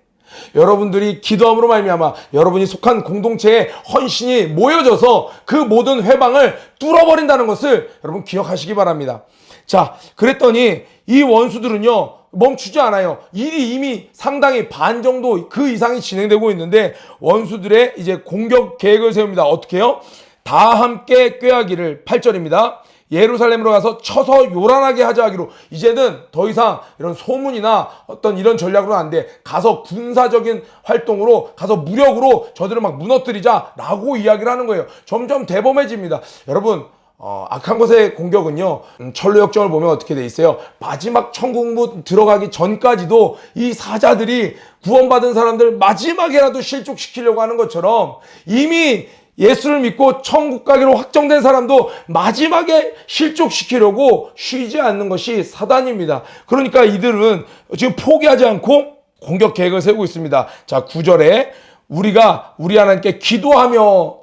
여러분들이 기도함으로 말미암아 여러분이 속한 공동체의 헌신이 모여져서 그 모든 회방을 뚫어버린다는 것을 여러분 기억하시기 바랍니다. 자, 그랬더니 이 원수들은요, 멈추지 않아요. 일이 이미 상당히 반 정도 그 이상이 진행되고 있는데 원수들의 이제 공격 계획을 세웁니다. 어떻게 해요? 다 함께 꾀하기를. 8절입니다. 예루살렘으로 가서 쳐서 요란하게 하자 하기로. 이제는 더 이상 이런 소문이나 어떤 이런 전략으로는 안 돼. 가서 군사적인 활동으로 가서 무력으로 저들을 막 무너뜨리자라고 이야기를 하는 거예요. 점점 대범해집니다. 여러분, 악한 것의 공격은요, 철로 역정을 보면 어떻게 돼 있어요? 마지막 천국문 들어가기 전까지도 이 사자들이 구원받은 사람들 마지막에라도 실족시키려고 하는 것처럼 이미 예수를 믿고 천국 가기로 확정된 사람도 마지막에 실족시키려고 쉬지 않는 것이 사단입니다. 그러니까 이들은 지금 포기하지 않고 공격 계획을 세우고 있습니다. 자, 9절에 우리가 우리 하나님께 기도하며.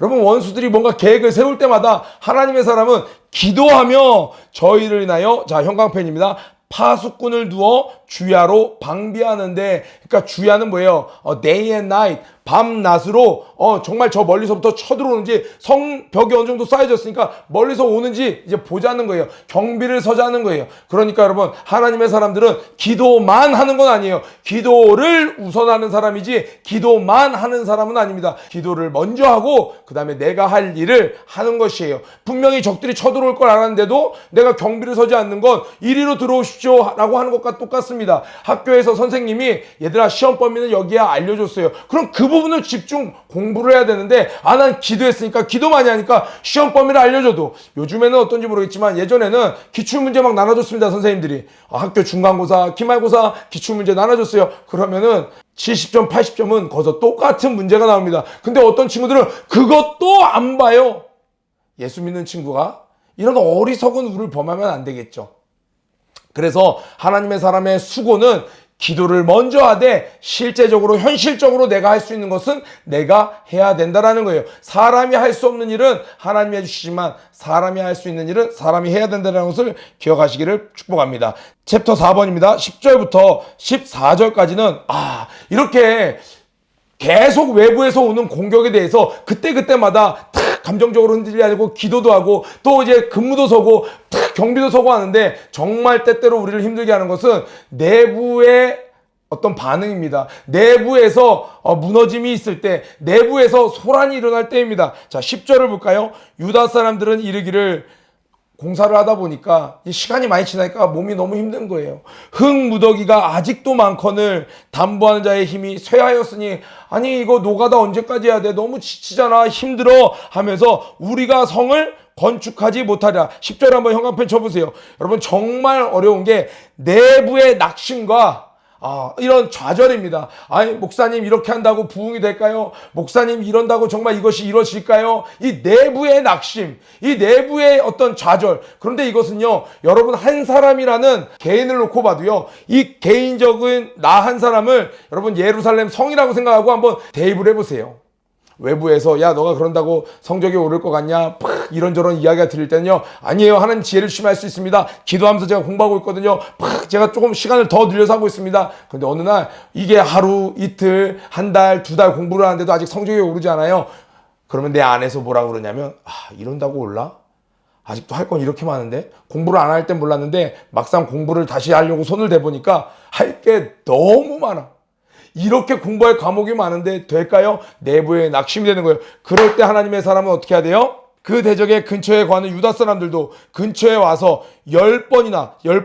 여러분, 원수들이 뭔가 계획을 세울 때마다 하나님의 사람은 기도하며 저희를 인하여, 자, 형광펜입니다, 파수꾼을 두어 주야로 방비하는데, 그러니까 주야는 뭐예요? day and night, 밤낮으로 정말 저 멀리서부터 쳐들어오는지, 성벽이 어느 정도 쌓여졌으니까 멀리서 오는지 이제 보자는 거예요. 경비를 서자는 거예요. 그러니까 여러분, 하나님의 사람들은 기도만 하는 건 아니에요. 기도를 우선하는 사람이지 기도만 하는 사람은 아닙니다. 기도를 먼저 하고 그 다음에 내가 할 일을 하는 것이에요. 분명히 적들이 쳐들어올 걸 알았는데도 내가 경비를 서지 않는 건 이리로 들어오십시오 라고 하는 것과 똑같습니다. 학교에서 선생님이 얘들아 시험 범위는 여기야 알려줬어요. 그럼 그 부분을 집중 공부를 해야 되는데, 난 기도했으니까 기도 많이 하니까 시험 범위를 알려줘도. 요즘에는 어떤지 모르겠지만 예전에는 기출문제 막 나눠줬습니다. 선생님들이 학교 중간고사, 기말고사 기출문제 나눠줬어요. 그러면은 70점 80점은 거기서 똑같은 문제가 나옵니다. 근데 어떤 친구들은 그것도 안 봐요. 예수 믿는 친구가 이런 어리석은 우를 범하면 안 되겠죠. 그래서 하나님의 사람의 수고는 기도를 먼저 하되 실제적으로 현실적으로 내가 할 수 있는 것은 내가 해야 된다라는 거예요. 사람이 할 수 없는 일은 하나님이 해주시지만 사람이 할 수 있는 일은 사람이 해야 된다는 것을 기억하시기를 축복합니다. 챕터 4번입니다. 10절부터 14절까지는 이렇게 계속 외부에서 오는 공격에 대해서 그때마다 탁 감정적으로 흔들리고 기도도 하고 또 이제 근무도 서고 탁 경비도 서고 하는데 정말 때때로 우리를 힘들게 하는 것은 내부의 어떤 반응입니다. 내부에서 무너짐이 있을 때, 내부에서 소란이 일어날 때입니다. 자, 10절을 볼까요? 유다 사람들은 이르기를, 공사를 하다 보니까 시간이 많이 지나니까 몸이 너무 힘든 거예요. 흙무더기가 아직도 많거늘 담보하는 자의 힘이 쇠하였으니, 아니 이거 노가다 언제까지 해야 돼? 너무 지치잖아, 힘들어 하면서 우리가 성을 건축하지 못하랴. 10절 한번 형광펜 쳐보세요. 여러분, 정말 어려운 게 내부의 낙심과 이런 좌절입니다. 아니, 목사님 이렇게 한다고 부흥이 될까요? 목사님 이런다고 정말 이것이 이루어질까요? 이 내부의 낙심, 이 내부의 어떤 좌절. 그런데 이것은요, 여러분 한 사람이라는 개인을 놓고 봐도요, 이 개인적인 나 한 사람을 여러분 예루살렘 성이라고 생각하고 한번 대입을 해보세요. 외부에서 야 너가 그런다고 성적이 오를 것 같냐 팍 이런저런 이야기가 들릴 때는요, 아니에요, 하나님 지혜를 주시면 할 수 있습니다. 기도하면서 제가 공부하고 있거든요. 팍 제가 조금 시간을 더 늘려서 하고 있습니다. 그런데 어느 날 이게 하루 이틀 한 달 두 달 공부를 하는데도 아직 성적이 오르지 않아요. 그러면 내 안에서 뭐라 그러냐면, 이런다고 올라? 아직도 할 건 이렇게 많은데, 공부를 안 할 땐 몰랐는데 막상 공부를 다시 하려고 손을 대보니까 할 게 너무 많아. 이렇게 공부할 과목이 많은데 될까요? 내부에 낙심이 되는 거예요. 그럴 때 하나님의 사람은 어떻게 해야 돼요? 그 대적의 근처에 가는 유다 사람들도 근처에 와서 10번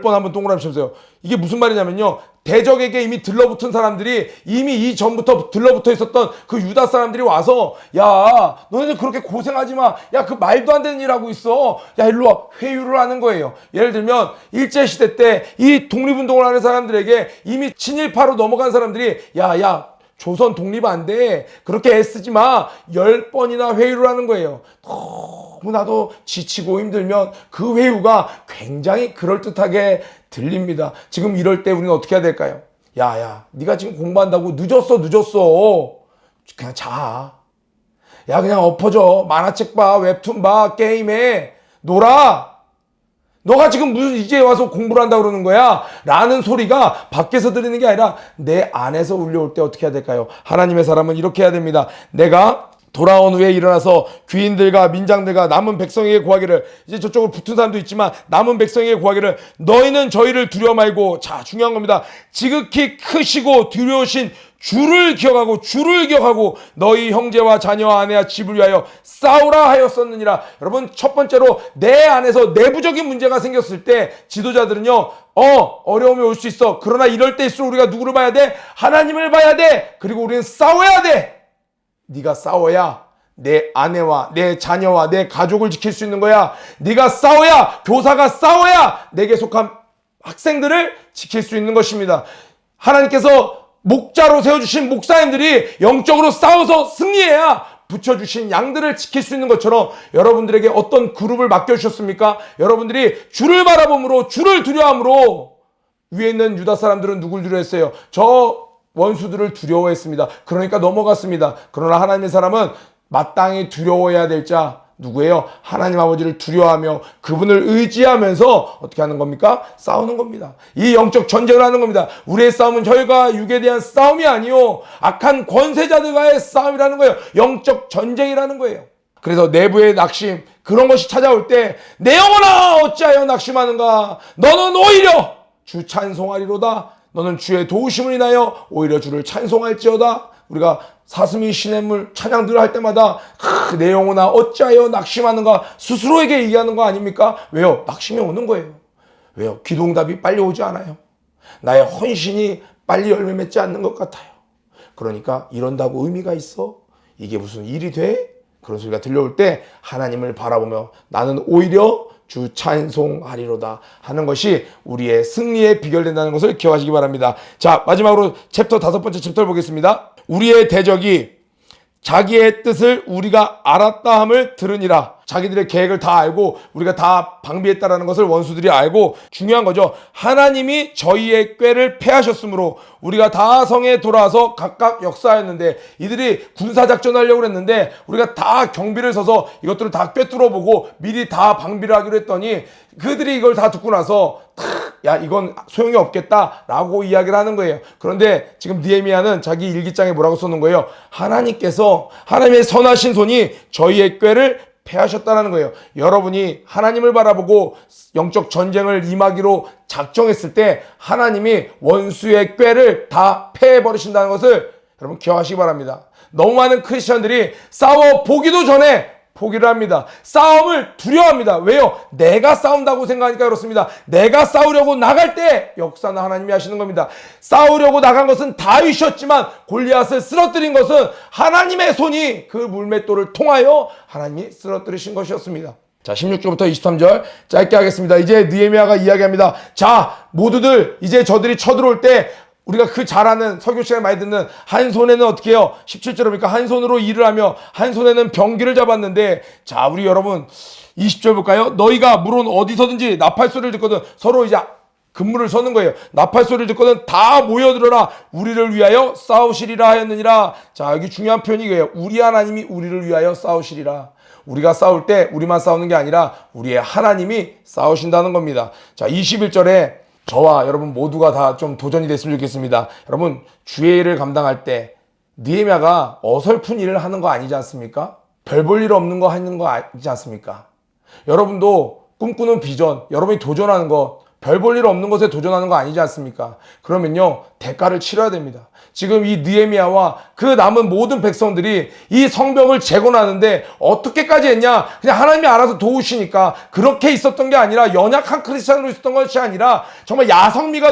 한번 동그라미 쳐보세요. 이게 무슨 말이냐면요, 대적에게 이미 들러붙은 사람들이, 이미 이전부터 들러붙어 있었던 그 유다 사람들이 와서, 야 너네들 그렇게 고생하지 마, 야 그 말도 안 되는 일 하고 있어, 야 일로 와, 회유를 하는 거예요. 예를 들면 일제시대 때 이 독립운동을 하는 사람들에게 이미 친일파로 넘어간 사람들이 야 조선 독립 안 돼, 그렇게 애쓰지 마, 10번이나 회유를 하는 거예요. 너무나도 지치고 힘들면 그 회유가 굉장히 그럴듯하게 들립니다. 지금 이럴 때 우리는 어떻게 해야 될까요? 야 네가 지금 공부한다고 늦었어. 그냥 자. 야 그냥 엎어져. 만화책 봐, 웹툰 봐, 게임해, 놀아. 너가 지금 무슨 이제 와서 공부를 한다고 그러는 거야? 라는 소리가 밖에서 들리는 게 아니라 내 안에서 울려올 때 어떻게 해야 될까요? 하나님의 사람은 이렇게 해야 됩니다. 내가 돌아온 후에 일어나서 귀인들과 민장들과 남은 백성에게 구하기를, 이제 저쪽으로 붙은 사람도 있지만 남은 백성에게 구하기를, 너희는 저희를 두려워 말고, 자 중요한 겁니다, 지극히 크시고 두려우신 주를 기억하고 너희 형제와 자녀와 아내와 집을 위하여 싸우라 하였었느니라. 여러분, 첫 번째로 내 안에서 내부적인 문제가 생겼을 때 지도자들은요, 어려움이 올 수 있어. 그러나 이럴 때일수록 우리가 누구를 봐야 돼? 하나님을 봐야 돼. 그리고 우리는 싸워야 돼. 네가 싸워야 내 아내와 내 자녀와 내 가족을 지킬 수 있는 거야. 네가 싸워야, 교사가 싸워야 내게 속한 학생들을 지킬 수 있는 것입니다. 하나님께서 목자로 세워주신 목사님들이 영적으로 싸워서 승리해야 붙여주신 양들을 지킬 수 있는 것처럼, 여러분들에게 어떤 그룹을 맡겨주셨습니까? 여러분들이 주를 바라봄으로, 주를 두려워함으로, 위에 있는 유다 사람들은 누굴 두려워했어요? 저 원수들을 두려워했습니다. 그러니까 넘어갔습니다. 그러나 하나님의 사람은 마땅히 두려워해야 될 자 누구예요? 하나님 아버지를 두려워하며 그분을 의지하면서 어떻게 하는 겁니까? 싸우는 겁니다. 이 영적 전쟁을 하는 겁니다. 우리의 싸움은 혈과 육에 대한 싸움이 아니요, 악한 권세자들과의 싸움이라는 거예요. 영적 전쟁이라는 거예요. 그래서 내부의 낙심, 그런 것이 찾아올 때 내 영혼아 어찌하여 낙심하는가? 너는 오히려 주 찬송하리로다. 너는 주의 도우심을 인하여 오히려 주를 찬송할지어다. 우리가 사슴이 시냇물 찬양들을 할 때마다 내 영혼아 어찌하여 낙심하는가 스스로에게 얘기하는 거 아닙니까? 왜요? 낙심이 오는 거예요. 왜요? 기도응답이 빨리 오지 않아요. 나의 헌신이 빨리 열매 맺지 않는 것 같아요. 그러니까 이런다고 의미가 있어? 이게 무슨 일이 돼? 그런 소리가 들려올 때 하나님을 바라보며 나는 오히려 주 찬송하리로다 하는 것이 우리의 승리의 비결된다는 것을 기억하시기 바랍니다. 자, 마지막으로 챕터 5번째 챕터를 보겠습니다. 우리의 대적이 자기의 뜻을 우리가 알았다 함을 들으니라. 자기들의 계획을 다 알고 우리가 다 방비했다라는 것을 원수들이 알고, 중요한 거죠. 하나님이 저희의 꾀를 패하셨으므로 우리가 다 성에 돌아와서 각각 역사하였는데, 이들이 군사작전 하려고 했는데 우리가 다 경비를 서서 이것들을 다 꿰뚫어 보고 미리 다 방비를 하기로 했더니 그들이 이걸 다 듣고 나서 야 이건 소용이 없겠다라고 이야기를 하는 거예요. 그런데 지금 느헤미야는 자기 일기장에 뭐라고 써놓은 거예요? 하나님께서 하나님의 선하신 손이 저희의 꾀를 패하셨다는 거예요. 여러분이 하나님을 바라보고 영적 전쟁을 임하기로 작정했을 때 하나님이 원수의 꾀를 다 패해버리신다는 것을 여러분 기억하시기 바랍니다. 너무 많은 크리스천들이 싸워 보기도 전에 포기를 합니다. 싸움을 두려워합니다. 왜요? 내가 싸운다고 생각하니까 그렇습니다. 내가 싸우려고 나갈 때 역사는 하나님이 하시는 겁니다. 싸우려고 나간 것은 다윗이었지만 골리앗을 쓰러뜨린 것은 하나님의 손이 그 물맷돌을 통하여 하나님이 쓰러뜨리신 것이었습니다. 자, 16절부터 23절 짧게 하겠습니다. 이제 느헤미야가 이야기합니다. 자, 모두들 이제 저들이 쳐들어올 때 우리가 그 잘 아는 설교 시간에 많이 듣는 한 손에는 어떻게 해요? 17절에 보니까 한 손으로 일을 하며 한 손에는 병기를 잡았는데 자, 우리 여러분 20절 볼까요? 너희가 물론 어디서든지 나팔 소리를 듣거든 서로 이제 근무를 서는 거예요. 나팔 소리를 듣거든 다 모여들어라. 우리를 위하여 싸우시리라 하였느니라. 자, 여기 중요한 표현이 이거예요. 우리 하나님이 우리를 위하여 싸우시리라. 우리가 싸울 때 우리만 싸우는 게 아니라 우리의 하나님이 싸우신다는 겁니다. 자, 21절에 저와 여러분 모두가 다 좀 도전이 됐으면 좋겠습니다. 여러분 주의 일을 감당할 때 느헤미야가 어설픈 일을 하는 거 아니지 않습니까? 별 볼 일 없는 거 하는 거 아니지 않습니까? 여러분도 꿈꾸는 비전, 여러분이 도전하는 거 별 볼 일 없는 것에 도전하는 거 아니지 않습니까? 그러면요 대가를 치러야 됩니다. 지금 이 느헤미야와 그 남은 모든 백성들이 이 성벽을 재건하는데 어떻게까지 했냐? 그냥 하나님이 알아서 도우시니까 그렇게 있었던 게 아니라 연약한 크리스찬으로 있었던 것이 아니라 정말 야성미가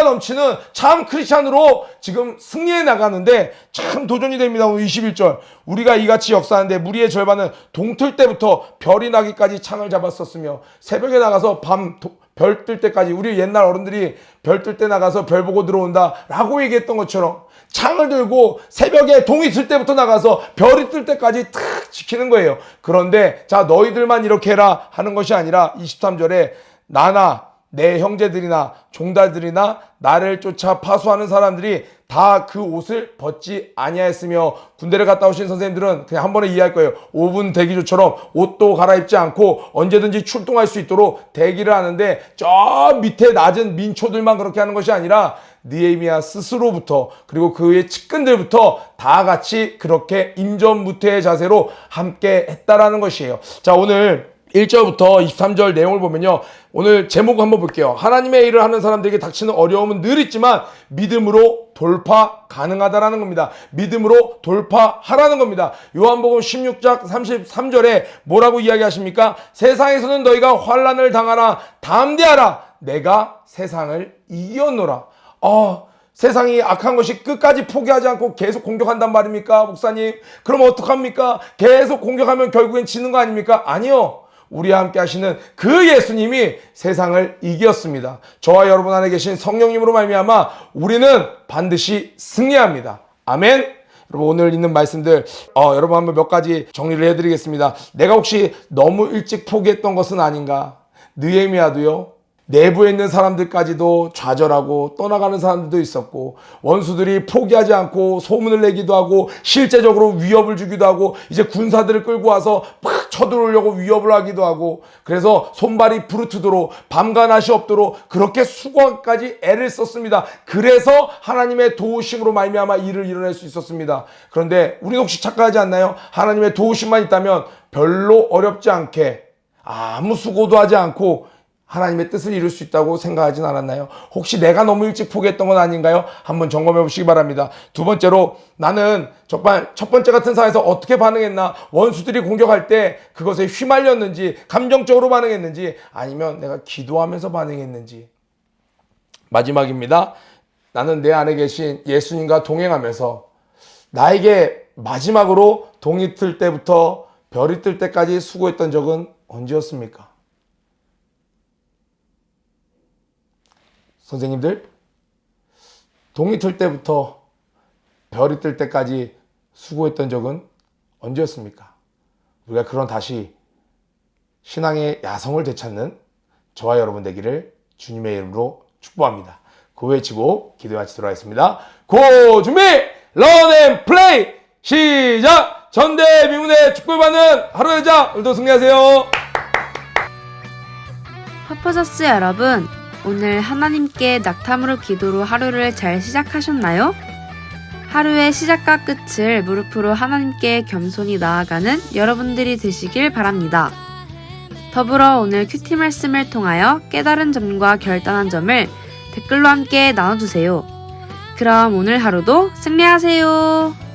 넘치는 참 크리스찬으로 지금 승리해 나가는데 참 도전이 됩니다. 오늘 21절 우리가 이같이 역사하는데 무리의 절반은 동틀 때부터 별이 나기까지 창을 잡았었으며 새벽에 나가서 별 뜰 때까지 우리 옛날 어른들이 별 뜰 때 나가서 별 보고 들어온다 라고 얘기했던 것처럼 창을 들고 새벽에 동이 틀 때부터 나가서 별이 뜰 때까지 탁 지키는 거예요. 그런데 자 너희들만 이렇게 해라 하는 것이 아니라 23절에 나나 내 형제들이나 종달들이나 나를 쫓아 파수하는 사람들이 다 그 옷을 벗지 아니하였으며 군대를 갔다 오신 선생님들은 그냥 한 번에 이해할 거예요. 5분 대기조처럼 옷도 갈아입지 않고 언제든지 출동할 수 있도록 대기를 하는데 저 밑에 낮은 민초들만 그렇게 하는 것이 아니라 느헤미야 스스로부터 그리고 그의 측근들부터 다 같이 그렇게 임전무태의 자세로 함께 했다라는 것이에요. 자, 오늘 1절부터 23절 내용을 보면요. 오늘 제목을 한번 볼게요. 하나님의 일을 하는 사람들에게 닥치는 어려움은 늘 있지만 믿음으로 돌파 가능하다라는 겁니다. 믿음으로 돌파하라는 겁니다. 요한복음 16장 33절에 뭐라고 이야기하십니까? 세상에서는 너희가 환난을 당하나 담대하라. 내가 세상을 이겼노라. 세상이 악한 것이 끝까지 포기하지 않고 계속 공격한단 말입니까? 목사님. 그럼 어떡합니까? 계속 공격하면 결국엔 지는 거 아닙니까? 아니요. 우리와 함께 하시는 그 예수님이 세상을 이겼습니다. 저와 여러분 안에 계신 성령님으로 말미암아 우리는 반드시 승리합니다. 아멘. 여러분 오늘 있는 말씀들 여러분 한번 몇 가지 정리를 해드리겠습니다. 내가 혹시 너무 일찍 포기했던 것은 아닌가? 느헤미야도요. 내부에 있는 사람들까지도 좌절하고 떠나가는 사람들도 있었고 원수들이 포기하지 않고 소문을 내기도 하고 실제적으로 위협을 주기도 하고 이제 군사들을 끌고 와서 막 쳐들어오려고 위협을 하기도 하고 그래서 손발이 부르트도록 밤과 낮이 없도록 그렇게 수고까지 애를 썼습니다. 그래서 하나님의 도우심으로 말미암아 일을 이뤄낼 수 있었습니다. 그런데 우리는 혹시 착각하지 않나요? 하나님의 도우심만 있다면 별로 어렵지 않게 아무 수고도 하지 않고 하나님의 뜻을 이룰 수 있다고 생각하진 않았나요? 혹시 내가 너무 일찍 포기했던 건 아닌가요? 한번 점검해 보시기 바랍니다. 두 번째로 나는 정말 첫 번째 같은 상황에서 어떻게 반응했나? 원수들이 공격할 때 그것에 휘말렸는지 감정적으로 반응했는지 아니면 내가 기도하면서 반응했는지. 마지막입니다. 나는 내 안에 계신 예수님과 동행하면서 나에게 마지막으로 동이 틀 때부터 별이 뜰 때까지 수고했던 적은 언제였습니까? 선생님들, 동이 틀 때부터 별이 뜰 때까지 수고했던 적은 언제였습니까? 우리가 그런 다시 신앙의 야성을 되찾는 저와 여러분 되기를 주님의 이름으로 축복합니다. 고 외치고 기도에 마치도록 하겠습니다. 고 준비! 런앤플레이! 시작! 전대미문의 축복을 받는 하루 여자 오늘도 승리하세요. 퍼포저스 여러분, 오늘 하나님께 낙타무릎 기도로 하루를 잘 시작하셨나요? 하루의 시작과 끝을 무릎으로 하나님께 겸손히 나아가는 여러분들이 되시길 바랍니다. 더불어 오늘 큐티 말씀을 통하여 깨달은 점과 결단한 점을 댓글로 함께 나눠주세요. 그럼 오늘 하루도 승리하세요.